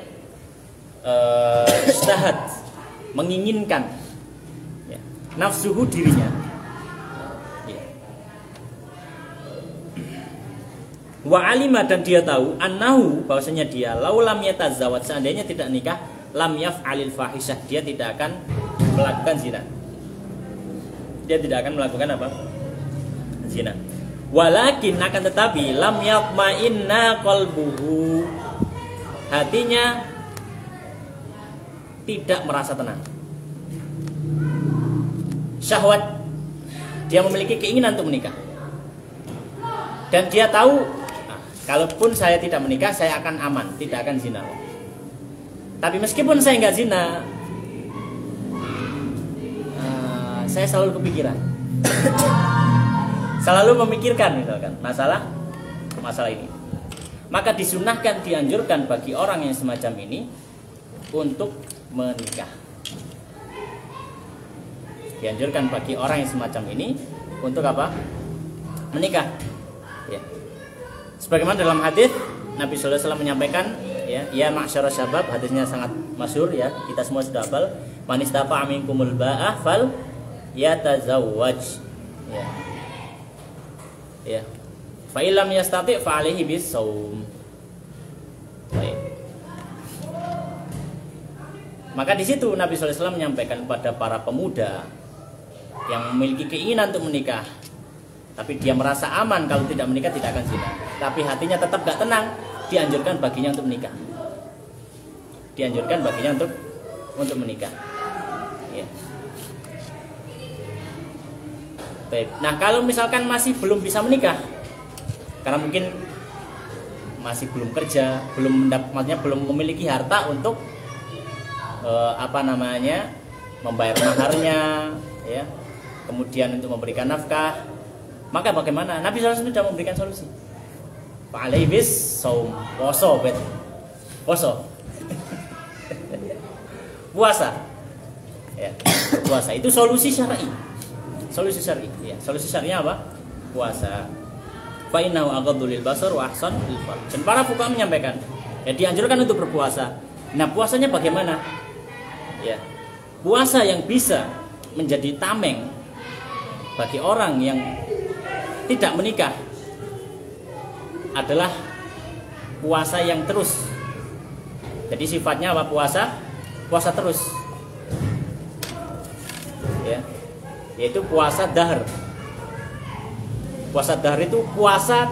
istihad, menginginkan, ya, nafsuhu dirinya. Ya. Wa alima, dan dia tahu, annahu, bahwasanya dia laulam yatazawwaj, seandainya tidak nikah, lam yaf'alil fahisyah, dia tidak akan melakukan zina. Dia tidak akan melakukan apa? Zina. Walakin, akan tetapi, lam yatma'inna qalbuhu, hatinya tidak merasa tenang. Syahwat, dia memiliki keinginan untuk menikah. Dan dia tahu, kalaupun saya tidak menikah, saya akan aman, tidak akan zina. Tapi meskipun saya nggak zina, saya selalu kepikiran. Selalu memikirkan misalkan masalah ini. Maka disunahkan, dianjurkan bagi orang yang semacam ini untuk menikah. Dianjurkan bagi orang yang semacam ini untuk apa? Menikah. Ya. Sebagaimana dalam hadis Nabi sallallahu alaihi wasallam menyampaikan, ya ma'syara syabab, hadisnya sangat masyhur ya, kita semua sudah hafal, man istafa'a minkumul ba'ah fal yatazawwaj. Ya. Ya. Fa illam yastati' fa 'alaihi bis-shaum. Baik. Maka di situ Nabi sallallahu alaihi wasallam menyampaikan kepada para pemuda yang memiliki keinginan untuk menikah, tapi dia merasa aman kalau tidak menikah tidak akan zina, tapi hatinya tetap gak tenang, dianjurkan baginya untuk menikah. Dianjurkan baginya untuk menikah. Ya. Baik. Nah, kalau misalkan masih belum bisa menikah, karena mungkin masih belum kerja, maksudnya belum memiliki harta untuk membayar maharnya, ya, kemudian untuk memberikan nafkah, maka bagaimana? Nabi SAW sudah memberikan solusi. Fa'alaihi bis-shaum, puasa. Puasa. Ya, puasa itu solusi syar'i. Solusi syar'i, ya. Solusi syar'inya apa? Puasa. Fa innahu aghaddu lil basar wa ahsan lil farj. Dan para fuqaha menyampaikan, ya dianjurkan untuk berpuasa. Nah, puasanya bagaimana? Ya. Puasa yang bisa menjadi tameng bagi orang yang tidak menikah adalah puasa yang terus. Jadi sifatnya apa puasa? Puasa terus. Ya. Yaitu puasa dahr. Puasa dahr itu puasa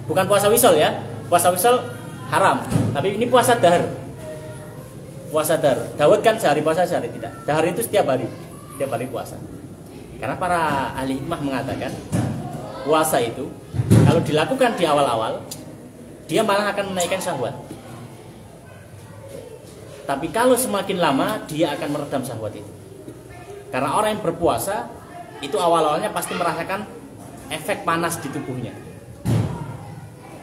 bukan puasa wisol ya. Puasa wisol haram, tapi ini puasa dahr. Puasa dahr. Daud kan sehari puasa, sehari tidak. Dahr itu setiap hari puasa. Karena para ahli hikmah mengatakan puasa itu kalau dilakukan di awal-awal dia malah akan menaikkan syahwat. Tapi kalau semakin lama dia akan meredam syahwat itu. Karena orang yang berpuasa itu awal-awalnya pasti merasakan efek panas di tubuhnya.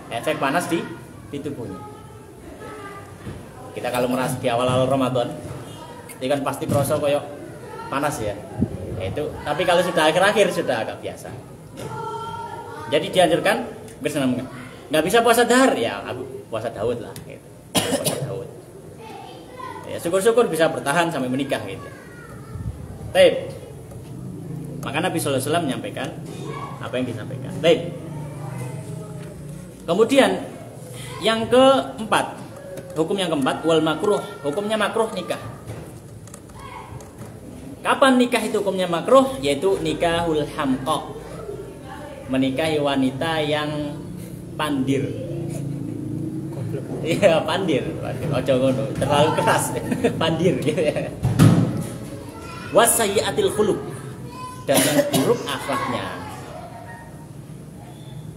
Efek panas di tubuhnya. Kita kalau merasa di awal-awal Ramadan itu kan pasti kerasa koyok panas ya. Itu, tapi kalau sudah akhir-akhir sudah agak biasa. Ya. Jadi dianjurkan nggak bisa puasa dahr ya, aku puasa Daud lah. Gitu. Puasa Daud. Ya, syukur-syukur bisa bertahan sampai menikah gitu. Baik. Maka Nabi sallallahu alaihi wasallam menyampaikan apa yang disampaikan. Baik. Kemudian yang keempat, hukum yang keempat wal makruh, hukumnya makruh nikah. Kapan nikah itu hukumnya makruh? Yaitu nikahul hamqa, menikahi wanita yang pandir. Iya, pandir. Ojo ngono, terlalu keras. Pandir gitu ya. Wasayyatil khuluq, dan yang buruk akhlaknya.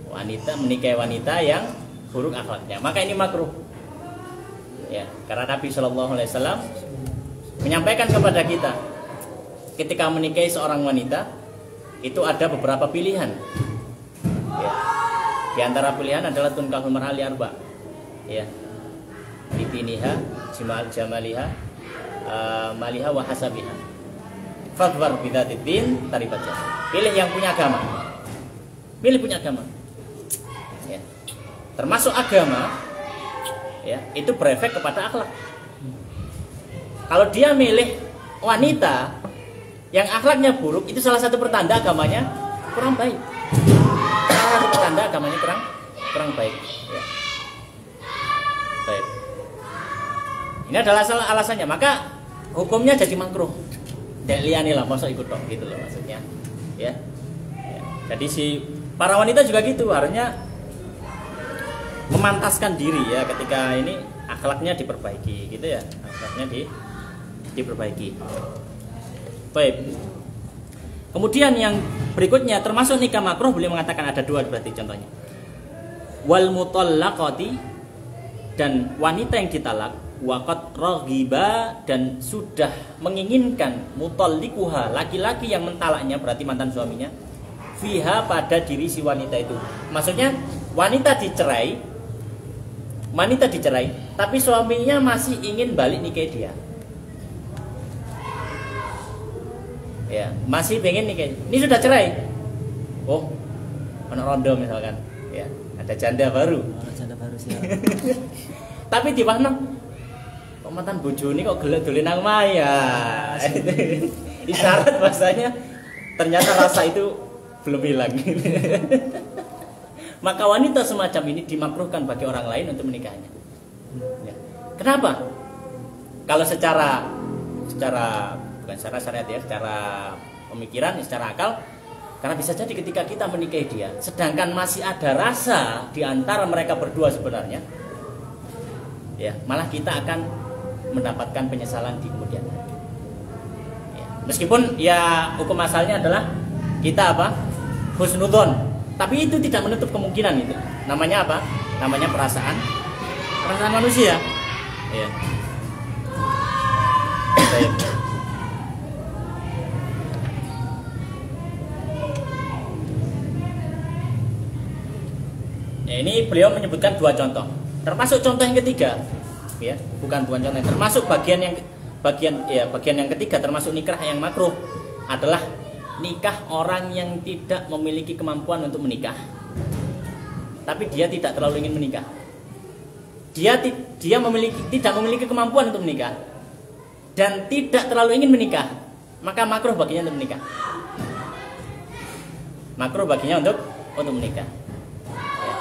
Wanita menikahi wanita yang buruk akhlaknya, maka ini makruh. Ya, karena Nabi Shallallahu alaihi wasallam menyampaikan kepada kita ketika menikahi seorang wanita itu ada beberapa pilihan. Ya. Di antara pilihan adalah tunkahul mar'ah li arba. Ya. Bidiniha, jamaliha, maliha wa hasabiha. Fadhfar bidzatiddin taribat jasa. Pilih yang punya agama. Pilih punya agama. Ya. Termasuk agama, ya, itu berefek kepada akhlak. Kalau dia milih wanita yang akhlaknya buruk, itu salah satu pertanda agamanya kurang baik. Salah satu pertanda agamanya kurang baik. Ya. Baik. Ini adalah alasannya. Maka hukumnya jadi makruh. Dek liane lah, masa ikut dong gitu loh maksudnya. Ya. Ya. Jadi si para wanita juga gitu, harusnya memantaskan diri ya ketika ini akhlaknya diperbaiki gitu ya. Akhlaknya diperbaiki. Baik. Kemudian yang berikutnya termasuk nikah makruh, beliau mengatakan ada dua berarti contohnya. Wal mutallaqati, dan wanita yang ditalak waqad raghiba, dan sudah menginginkan mutallikuha, laki-laki yang mentalaknya berarti mantan suaminya, fiha, pada diri si wanita itu. Maksudnya wanita dicerai, tapi suaminya masih ingin balik nikah dia. Ya, masih pengen nikah. Ini sudah cerai. Oh, anak rondo misalkan. Ya, ada janda baru. Janda baru sih. Tapi di mana? Kok mantan bojone kok gelek dolen nang Maya. Isyarat bahasanya ternyata rasa itu belum hilang. Maka wanita semacam ini dimakruhkan bagi orang lain untuk menikahnya. Ya. Kenapa? Kalau secara bukan secara syariat ya, secara pemikiran, secara akal, karena bisa jadi ketika kita menikahi dia, sedangkan masih ada rasa di antara mereka berdua sebenarnya, ya, malah kita akan mendapatkan penyesalan di kemudian hari. Ya. Meskipun ya hukum asalnya adalah kita apa? Husnudzon, tapi itu tidak menutup kemungkinan itu. Namanya apa? Namanya perasaan manusia. Ya. Baik. Ya, ini beliau menyebutkan dua contoh. Termasuk contoh yang ketiga, ya, bukan contoh yang termasuk bagian yang ketiga, termasuk nikah yang makruh adalah nikah orang yang tidak memiliki kemampuan untuk menikah, tapi dia tidak terlalu ingin menikah. Dia tidak memiliki kemampuan untuk menikah dan tidak terlalu ingin menikah, maka makruh baginya untuk menikah. Makruh baginya untuk menikah. Ya.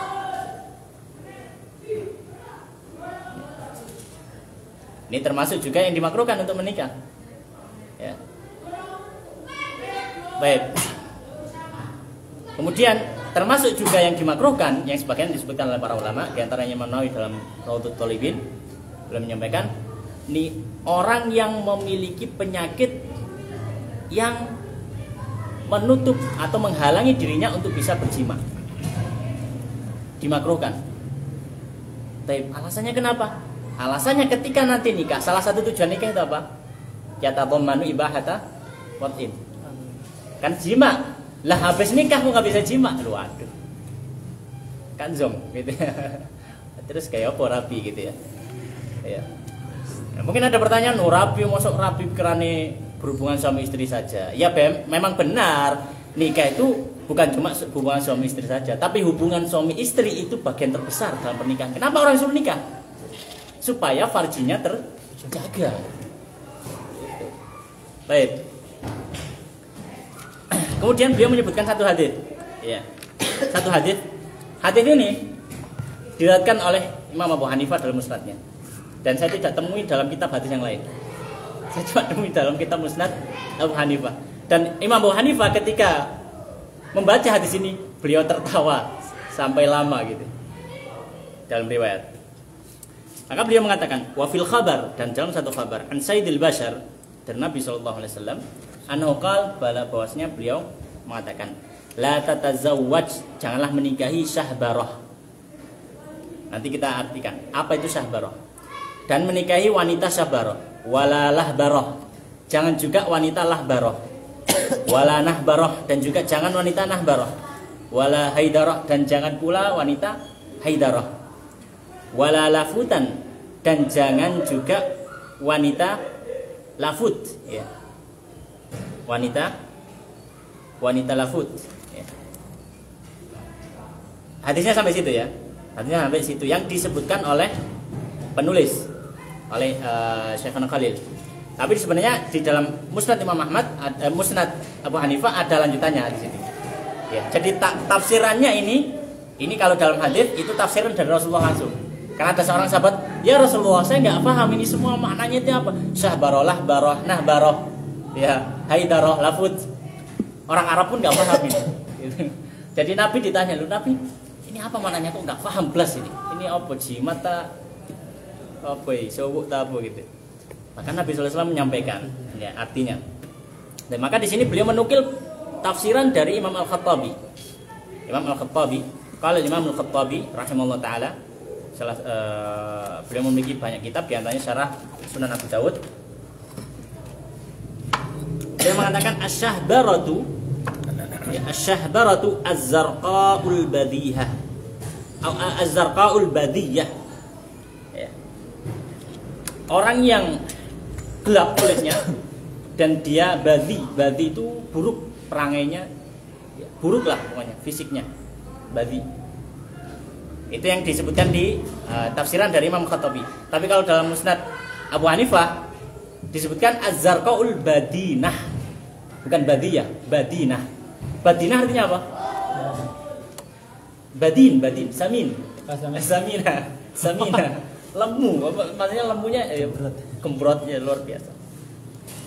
Ini termasuk juga yang dimakruhkan untuk menikah. Ya. Baik. Kemudian termasuk juga yang dimakruhkan, yang sebagian disebutkan oleh para ulama, di antaranya Imam Nawawi dalam Raudhut Thalibin, beliau menyampaikan, ini orang yang memiliki penyakit yang menutup atau menghalangi dirinya untuk bisa berjima, dimakruhkan. Tapi alasannya kenapa? Alasannya ketika nanti nikah, salah satu tujuan nikah itu apa? Yatadhammanu ibahata wat'in. Kan jima. Lah habis nikah kok nggak bisa jima? Waduh. Kan zong gitu. Terus kayak apa rapi gitu ya. Ya. Nah, mungkin ada pertanyaan, rapi masuk rapi kerane berhubungan suami istri saja. Ya memang benar, nikah itu bukan cuma hubungan suami istri saja, tapi hubungan suami istri itu bagian terbesar dalam pernikahan. Kenapa orang suruh nikah? Supaya farjinya terjaga. Baik. Kemudian beliau menyebutkan satu hadis. Ya. Satu hadis. Hadis ini diriwayatkan oleh Imam Abu Hanifah dalam musnadnya. Dan saya tidak temui dalam kitab hadis yang lain. Saya cuma temui dalam kitab musnad Abu Hanifah. Dan Imam Abu Hanifah ketika membaca hadis ini, beliau tertawa sampai lama gitu. Dalam riwayat. Maka beliau mengatakan, wa fil khabar, dan dalam satu khabar, an Sayyidil Bashar, dari Nabi sallallahu alaihi wasallam, anhu qala, bahwasanya beliau mengatakan, la tatazawwaj, janganlah menikahi syahbarah. Nanti kita artikan apa itu syahbarah. Dan menikahi wanita syahbarah, wala lahbarah, jangan juga wanita lahbarah, wala nahbarah, dan juga jangan wanita nahbarah, wala haidarah, dan jangan pula wanita haidarah, wala lafutan, dan jangan juga wanita lafut, ya. Wanita lafut, ya. Hadisnya sampai situ ya. Hadisnya sampai situ yang disebutkan oleh penulis, oleh Syekhana Khalil. Tapi sebenarnya di dalam Musnad Imam Ahmad, Musnad Abu Hanifah ada lanjutannya di sini. Ya, jadi tafsirannya ini kalau dalam hadis itu tafsiran dari Rasulullah langsung. Karena ada seorang sahabat, ya Rasulullah, saya nggak paham ini semua maknanya itu apa. Syahbarah, lahbarah, nahbarah, ya, haidarah, lafut. Orang Arab pun nggak paham ini. Jadi Nabi ditanya, lu Nabi, ini apa maknanya, kok nggak paham belas ini? Ini apa jimat ta? Apa ya, sobuk ta apa gitu. Maka Nabi SAW menyampaikan ya, artinya. Dan maka di sini beliau menukil tafsiran dari Imam Al-Khattabi. Imam Al-Khattabi, kalau Imam Al-Khattabi rahimahullah taala, beliau memiliki banyak kitab, diantaranya Syarah Sunan Abu Dawud. Dia mengatakan asyahbaratu, ya, asyahbaratu az-zarqaul badihah atau az-zarqaul badiyah, ya. Orang yang gelap kulitnya dan dia badi itu buruk perangainya, ya, buruk lah pokoknya fisiknya, badi. Itu yang disebutkan di tafsiran dari Imam Khattabi. Tapi kalau dalam Musnad Abu Hanifah disebutkan az-zarqaul badinah, bukan badiyah, badinah. Badinah artinya apa? Badin, samin. Samina. Lemu, maksudnya lemunya gembrotnya luar biasa.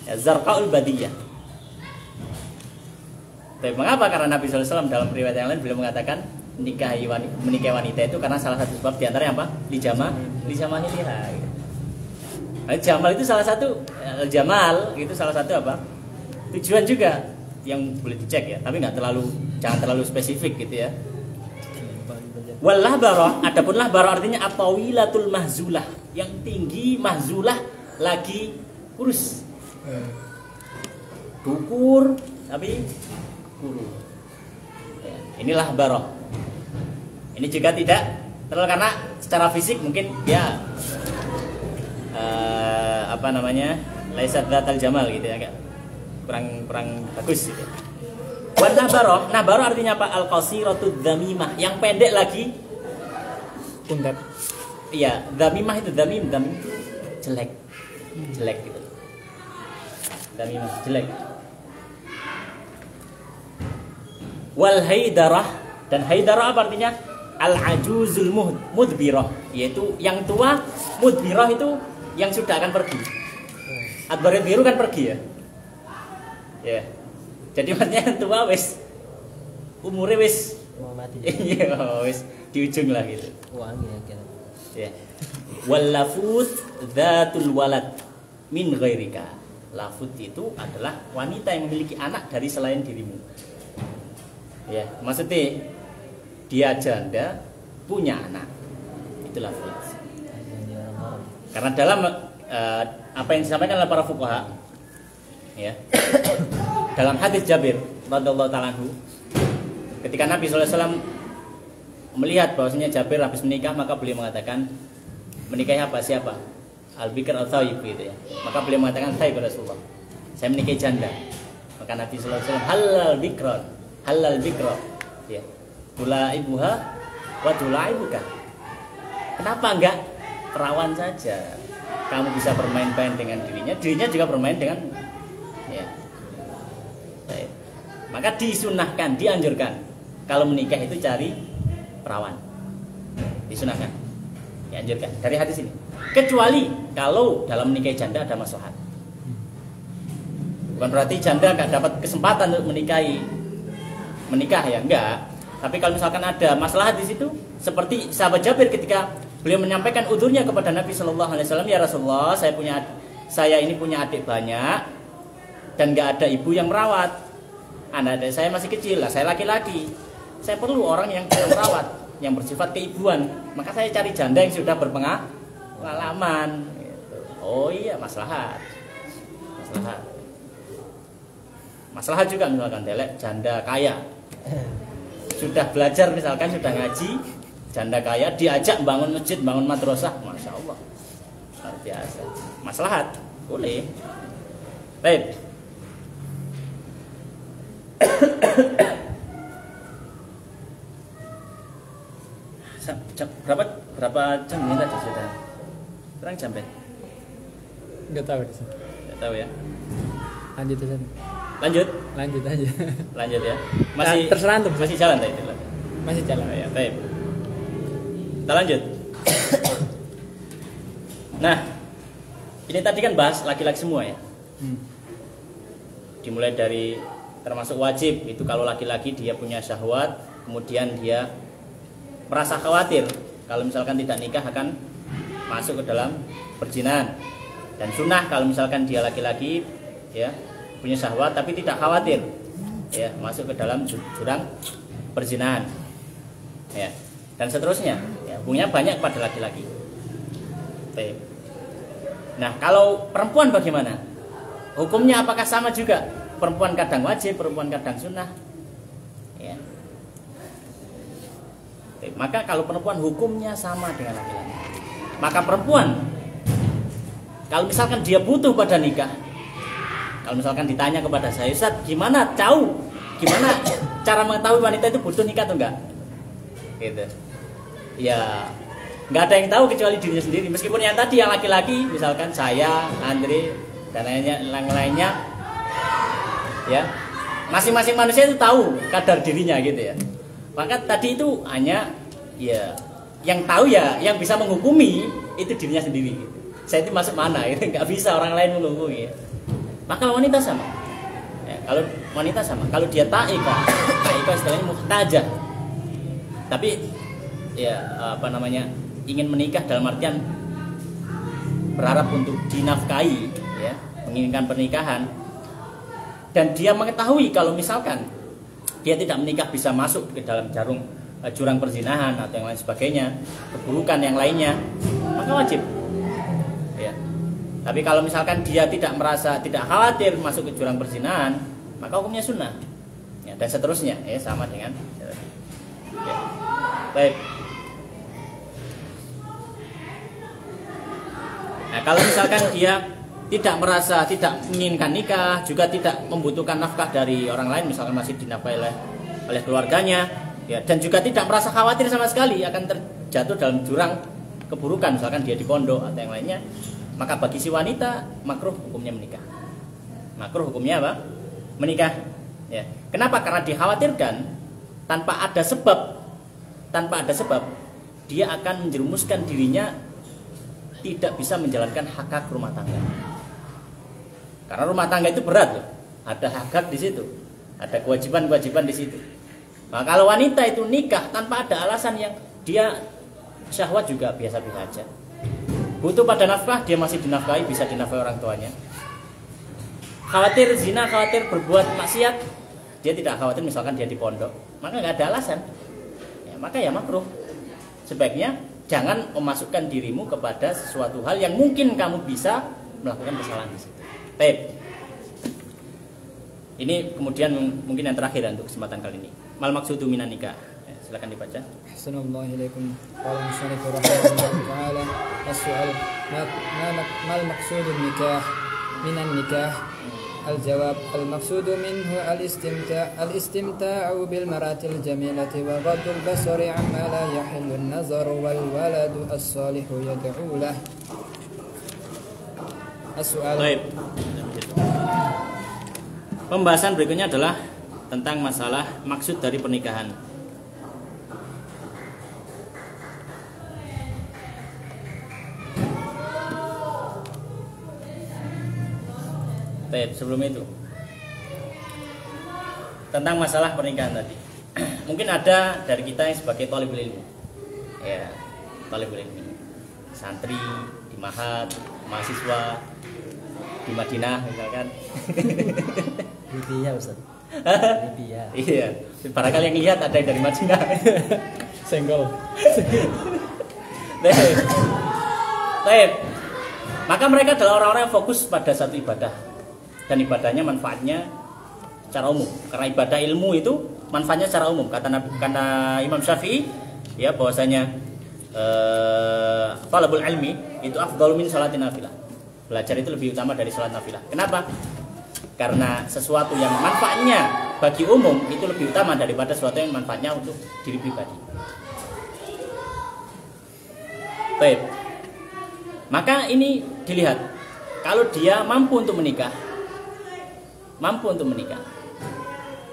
Ya, zarqaul badiyah. Tapi mengapa? Karena Nabi SAW dalam riwayat yang lain beliau mengatakan menikahi wanita itu karena salah satu sebab diantaranya apa? Lijamaliha. Jamal itu salah satu, jamal itu salah satu apa? Tujuan juga yang boleh dicek ya, tapi jangan terlalu spesifik gitu ya. Wal lahbarah, adapun lahbarah artinya atawilatul mahzulah, yang tinggi, mahzulah lagi kurus. Dukur tapi kurus. Ya, inilah lahbarah. Ini juga tidak terlalu, karena secara fisik mungkin ya laisat dzatal jamal gitu ya, kurang bagus gitu. Wan nabaroh artinya apa? Al-qasiratud dzamimah, yang pendek lagi Puntet. Iya, dzamimah itu dzamim jelek gitu. Dzamimah jelek. Wal haidarah, dan haidarah apa artinya? Al-ajuzul mudbirah, yaitu yang tua. Mudbirah itu yang sudah akan pergi. Adbar biru kan pergi ya. Ya. Jadi maksudnya yang tua wis umurnya wis mau mati. Iya, wis di ujung lah gitu. Wangi ya kira. Ya. Wal lafut dzatul walad min ghairika. Lafut itu adalah wanita yang memiliki anak dari selain dirimu. Ya, maksudnya dia janda punya anak. Itu lafut. Karena dalam apa yang disampaikan oleh para fuqaha, ya, dalam hadis Jabir radhiyallahu taala anhu, ketika Nabi SAW melihat bahwasanya Jabir habis menikah, maka beliau mengatakan, menikahi apa, siapa? Al-bikr al-thayyib gitu ya. Maka beliau mengatakan, "Thayyib Rasulullah, saya menikahi janda." Maka Nabi SAW, halal bikron, ya, tulaibuha wa tulaibuka. Kenapa enggak perawan saja? Kamu bisa bermain-main dengan dirinya juga bermain dengan, ya. Baik. Maka disunahkan, dianjurkan kalau menikah itu cari perawan. Disunahkan, dianjurkan dari hadis ini. Kecuali kalau dalam menikahi janda ada maslahat. Bukan berarti janda nggak dapat kesempatan untuk menikah ya, enggak. Tapi kalau misalkan ada maslahat di situ, seperti sahabat Jabir ketika beliau menyampaikan udurnya kepada Nabi Shallallahu Alaihi Wasallam, ya Rasulullah, saya ini punya adik banyak dan nggak ada ibu yang merawat. Anak saya masih kecil lah, saya laki-laki, saya perlu orang yang bisa merawat, yang bersifat keibuan. Maka saya cari janda yang sudah berpengalaman. Gitu. Oh iya, maslahat juga misalkan delek janda kaya, sudah belajar misalkan, sudah ngaji, janda kaya diajak bangun masjid, bangun madrasah, masya Allah, luar biasa. Maslahat boleh. Baik. Berapa jam ini tadi sudah? Kurang jam ya? Nggak tahu sih. Nggak tahu ya. Lanjut aja. Lanjut aja. Lanjut ya. Masih terserah tuh. Masih jalan tadi. Masih jalan. Ya, baik. Kita lanjut. Nah, ini tadi kan bahas laki-laki semua ya. Dimulai dari termasuk wajib itu kalau laki-laki dia punya syahwat, kemudian dia merasa khawatir kalau misalkan tidak nikah akan masuk ke dalam perzinahan. Dan sunnah kalau misalkan dia laki-laki ya punya syahwat tapi tidak khawatir ya masuk ke dalam jurang perzinahan. Ya. Dan seterusnya ya, hukumnya banyak pada laki-laki. Baik. Nah, kalau perempuan bagaimana? Hukumnya apakah sama juga? Perempuan kadang wajib, perempuan kadang sunnah. Ya. Baik. Maka kalau perempuan hukumnya sama dengan laki-laki. Maka perempuan, kalau misalkan dia butuh pada nikah, kalau misalkan ditanya kepada saya, Ustaz, gimana cara mengetahui wanita itu butuh nikah atau enggak? Gitu. Ya, nggak ada yang tahu kecuali dirinya sendiri. Meskipun yang tadi yang laki-laki, misalkan saya, Andre, dan lainnya, ya, masing-masing manusia itu tahu kadar dirinya gitu ya. Maka tadi itu hanya ya yang tahu ya, yang bisa menghukumi itu dirinya sendiri. Gitu. Saya itu masuk mana? Gitu. Nggak bisa orang lain menghukumi. Ya. Maka wanita sama. Ya, kalau wanita sama. Kalau dia taika istilahnya muhtajah. Tapi ya ingin menikah dalam artian berharap untuk dinafkahi, ya, menginginkan pernikahan, dan dia mengetahui kalau misalkan dia tidak menikah bisa masuk ke dalam jurang perzinahan atau yang lain sebagainya, keburukan yang lainnya, maka wajib. Ya. Tapi kalau misalkan dia tidak khawatir masuk ke jurang perzinahan, maka hukumnya sunnah. Ya, dan seterusnya, ya, sama dengan. Ya. Baik. Nah, kalau misalkan dia tidak menginginkan nikah, juga tidak membutuhkan nafkah dari orang lain, misalkan masih dinafkahi oleh keluarganya, ya, dan juga tidak merasa khawatir sama sekali akan terjatuh dalam jurang keburukan, misalkan dia di pondok atau yang lainnya, maka bagi si wanita makruh hukumnya menikah. Makruh hukumnya apa? Menikah. Ya. Kenapa? Karena dikhawatirkan tanpa ada sebab dia akan menjerumuskan dirinya tidak bisa menjalankan hak rumah tangga. Karena rumah tangga itu berat loh. Ada hak di situ. Ada kewajiban di situ. Nah, kalau wanita itu nikah tanpa ada alasan yang dia syahwat juga biasa-biasa aja. Butuh pada nafkah, dia masih dinafkahi, bisa dinafkahi orang tuanya. Khawatir zina, khawatir berbuat maksiat, dia tidak khawatir misalkan dia di pondok, maka nggak ada alasan. Ya, maka ya makruh. Sebaiknya jangan memasukkan dirimu kepada sesuatu hal yang mungkin kamu bisa melakukan kesalahan di situ. Baik. Ini kemudian mungkin yang terakhir untuk kesempatan kali ini. Mal maksudu minan nikah. Ya, silakan dibaca. Assalamualaikum warahmatullahi wabarakatuh. As-soal mal maksudu nikah minan nikah. Al-jawab al-maqsudu minhu al-istimta'u bil maratil jamilati wa ghadul basari amma la yahillu an-nazar wal waladu as-salihu yad'u lah. As-soal. Baik. Pembahasan berikutnya adalah tentang masalah maksud dari pernikahan. Baik, sebelum itu tentang masalah pernikahan tadi. Mungkin ada dari kita yang sebagai thalibul ilmi. Ya, thalibul ilmi. Santri di Mahat, mahasiswa di Madinah misalkan. Libya, Ustaz. Libya. Iya, barangkali yang lihat ada yang dari Madinah. Senggol. Baik. Maka mereka adalah orang-orang yang fokus pada satu ibadah. Dan ibadahnya manfaatnya secara umum. Karena ibadah ilmu itu manfaatnya secara umum. Kata Imam Syafi'i, ya, bahwasanya talabul ilmi itu afdalu min sholatin nafilah. Belajar itu lebih utama dari sholat nafilah. Kenapa? Karena sesuatu yang manfaatnya bagi umum itu lebih utama daripada sesuatu yang manfaatnya untuk diri pribadi. Baik. Maka ini dilihat. Kalau dia mampu untuk menikah,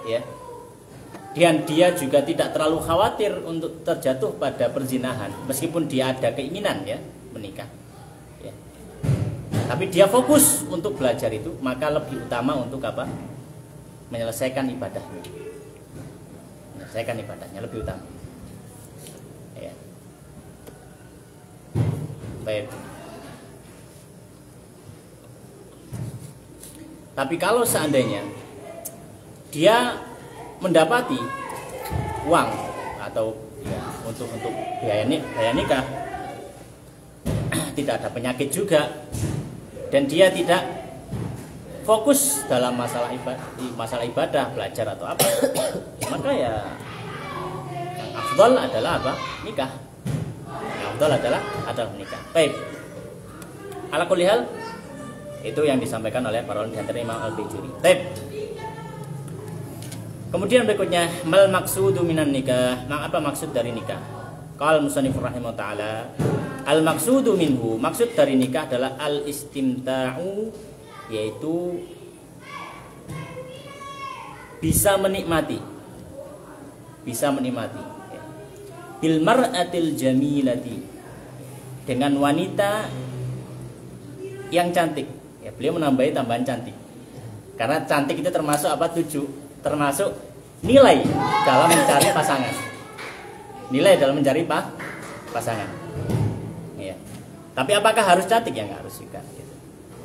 ya, dan dia juga tidak terlalu khawatir untuk terjatuh pada perzinahan, meskipun dia ada keinginan, ya, menikah, ya. Tapi dia fokus untuk belajar itu, maka lebih utama untuk apa? Menyelesaikan ibadahnya. Menyelesaikan ibadahnya lebih utama. Ya. Baik. Tapi kalau seandainya dia mendapati uang atau ya, untuk biaya nikah. Tidak ada penyakit juga, dan dia tidak fokus dalam masalah ibadah, belajar atau apa. Maka ya yang afdal adalah apa? Nikah. Yang afdal adalah nikah. Baik. Ala kulli hal, itu yang disampaikan oleh para ulama di antara Imam Al-Bajuri. Baik. Kemudian berikutnya, mal maqsudu minan nikah. Apa maksud dari nikah? Qala musannif rahimahullah taala, al maqsudu minhu, maksud dari nikah adalah al istimta'u, yaitu bisa menikmati bil mar'atil jamilati, dengan wanita yang cantik. Ya, beliau menambahi tambahan cantik. Karena cantik itu termasuk apa? Termasuk nilai dalam mencari pasangan. Nilai dalam mencari pasangan. Ya. Tapi apakah harus cantik? Ya nggak harus juga. Gitu.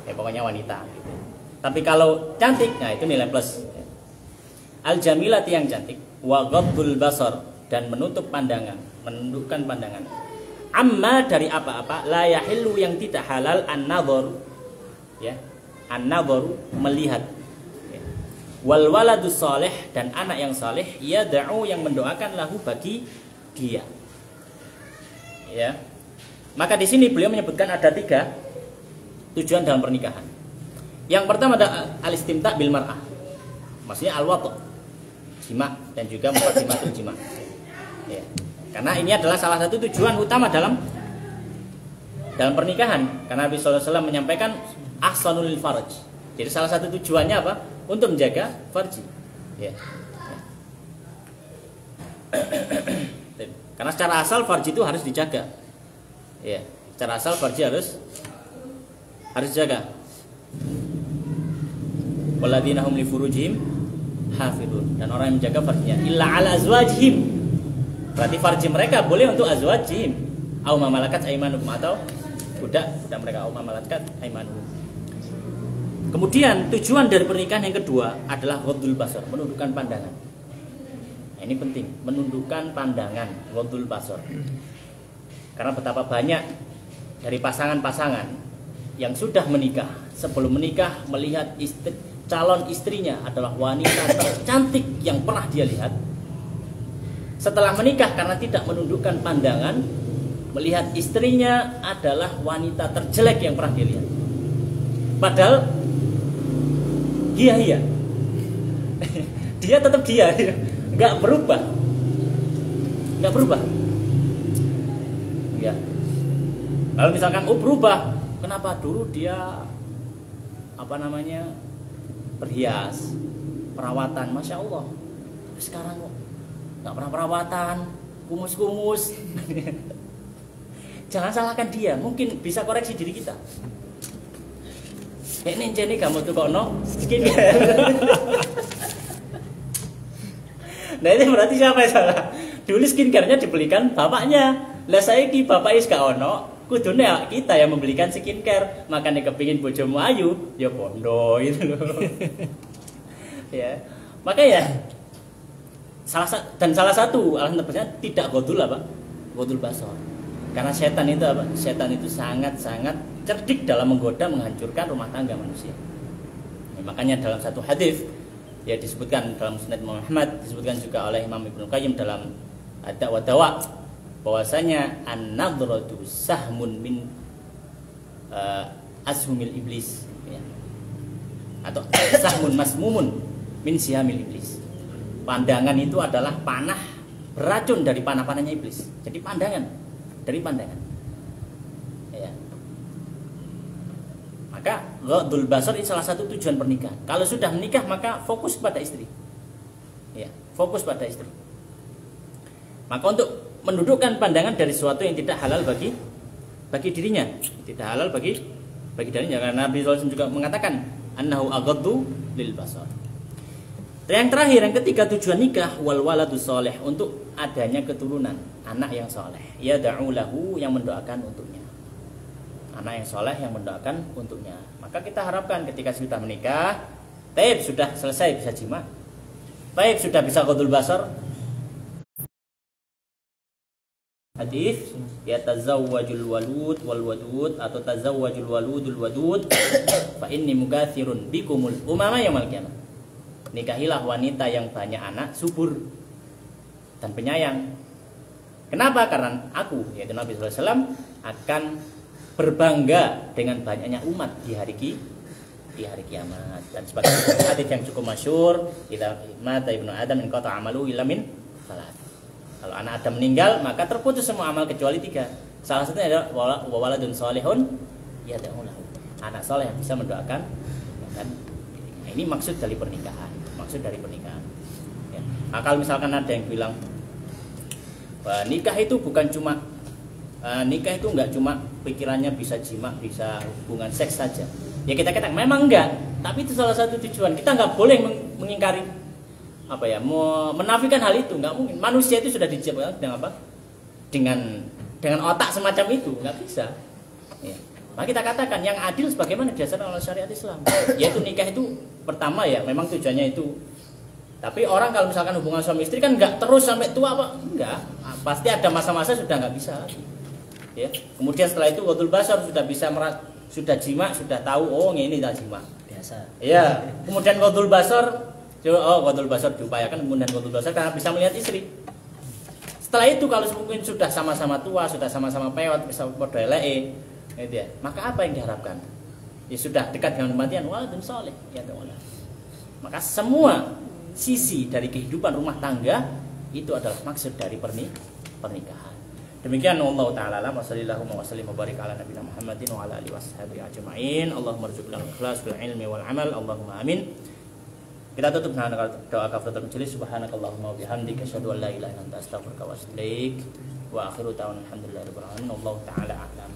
Ya pokoknya wanita. Gitu. Tapi kalau cantik, nah itu nilai plus. Al jamilati, yang cantik, wa ghaddul basar, dan menutup pandangan, menundukkan pandangan. Amma, dari apa-apa, la yahillu, yang tidak halal, an-nadhar, ya, an-nadhar, melihat. Ya. Wal waladus saleh, dan anak yang saleh, yad'u, yang mendoakan lahu, bagi dia. Ya. Maka di sini beliau menyebutkan ada 3 tujuan dalam pernikahan. Yang pertama ada al-istimta' bil mar'ah. Maksudnya al-watu', jima, dan juga muqaddimatul jima. Ya. Karena ini adalah salah satu tujuan utama dalam pernikahan. Karena Nabi sallallahu alaihi wasallam menyampaikan ahsanul farj. Jadi salah satu tujuannya apa? Untuk menjaga farji. Ya. Karena secara asal farji itu harus dijaga. Ya, secara asal farji harus dijaga. Walladzina hum li furujihim hafidun, dan orang yang menjaga farjinya illa ala azwajihim. Berarti farji mereka boleh untuk azwajihim, au ma malakat aymanuhum, atau budak mereka, au ma malakat aymanuhum. Kemudian tujuan dari pernikahan yang kedua adalah ghaddul basar, menundukkan pandangan. Nah, ini penting, menundukkan pandangan, ghaddul basar. Karena betapa banyak dari pasangan-pasangan yang sudah menikah, sebelum menikah melihat calon istrinya adalah wanita tercantik yang pernah dia lihat. Setelah menikah, karena tidak menundukkan pandangan, melihat istrinya adalah wanita terjelek yang pernah dia lihat. Padahal dia tetap dia, nggak berubah. Ya. Kalau misalkan berubah, kenapa dulu dia berhias, perawatan, masya Allah, tapi sekarang kok nggak pernah perawatan, kumus. Jangan salahkan dia, mungkin bisa koreksi diri kita. Ini kamu tuh kok skincare. Nah ini berarti siapa yang salah? Dulu skincare-nya dibelikan bapaknya. Lah saiki bapak is gak ono, kudune kita yang membelikan skincare. Makanya kepingin bojomu ayu, ya bondo gitu loh. Ya. Maka ya salah satu alasan terbesar tidak ghaddul basar. Karena setan itu sangat-sangat cerdik dalam menggoda, menghancurkan rumah tangga manusia. Nah, makanya dalam satu hadis ya disebutkan dalam Musnad Muhammad, disebutkan juga oleh Imam Ibnu Qayyim dalam Ad-Da' wa Dawa, bahwasanya an-nadratu sahmun min ashumil iblis, ya. Atau sahmun masmumun min sihamil iblis. Pandangan itu adalah panah beracun dari panah-panahnya iblis. Jadi dari pandangan. Ya. Maka ghaddul basar ini salah satu tujuan pernikahan. Kalau sudah menikah maka fokus pada istri. Ya, fokus pada istri. Maka untuk mendudukkan pandangan dari sesuatu yang tidak halal bagi dirinya, tidak halal bagi dirinya, karena Nabi SAW juga mengatakan annahu aghaddu lil basar. Yang terakhir, yang ketiga, tujuan nikah wal waladus saleh, untuk adanya keturunan, anak yang saleh. Ya da'u lahu, yang mendoakan untuknya. Anak yang saleh yang mendoakan untuknya. Maka kita harapkan ketika sudah menikah, taib sudah selesai bisa jima, taib sudah bisa ghaddul basar, hadis ya tazawwajul walud wal wadud atau tazawwajul waludul wadud fa inni mukatsirun bikumul umama yaumil qiyamah. Nikahilah wanita yang banyak anak, subur dan penyayang. Kenapa? Karena aku yaitu Nabi sallallahu alaihi wasallam akan berbangga dengan banyaknya umat di hari kiamat. Dan sebagai hadis yang cukup masyhur, idza mata ibnu adam in qata amalu illa min salat. Kalau anak Adam meninggal, maka terputus semua amal kecuali 3. Salah satunya adalah waladun salihun yad'u lahu. Anak saleh yang bisa mendoakan. Nah, ini maksud dari pernikahan. Ya. Nah, kalau misalkan ada yang bilang nikah itu bukan cuma nikah itu enggak cuma pikirannya bisa jima, bisa hubungan seks saja. Ya kita katakan memang enggak, tapi itu salah satu tujuan. Kita enggak boleh mengingkari menafikan hal itu, enggak mungkin. Manusia itu sudah diciptakan dengan apa? Dengan otak semacam itu, enggak bisa. Ya. Maka kita katakan yang adil sebagaimana didasarkan oleh syariat Islam. Yaitu nikah itu pertama ya, memang tujuannya itu. Tapi orang kalau misalkan hubungan suami istri kan enggak terus sampai tua apa? Enggak. Pasti ada masa-masa sudah enggak bisa lagi. Ya. Kemudian setelah itu wadul basar sudah bisa sudah jima, sudah tahu oh ini tak jima. Biasa. Iya. Kemudian wadul basar wadul basar diupayakan, kemudian wadul basar karena bisa melihat istri. Setelah itu kalau mungkin sudah sama-sama tua, sudah sama-sama pewat, bisa padha eleke, gitu ya. Maka apa yang diharapkan? Ya sudah dekat dengan kematian, waladun saleh, ya Allah. Maka semua sisi dari kehidupan rumah tangga itu adalah maksud dari pernikahan. Demikian Allah taala alam wa sallallahu wa sallim wa barik ala nabiyina Muhammadin wa ala alihi washabihi ajmain. Allahumma rzuqna al-ikhlas fil ilmi wal amal. Allahumma amin. Kita tutup dengan doa kafaratul majelis. Subhanakallahumma wa bihamdika asyhadu an la ilaha illa anta astaghfiruka wa atubu ilaik. Wa akhiru ta'ala alhamdulillahirabbil alamin. Wallahu taala a'lam.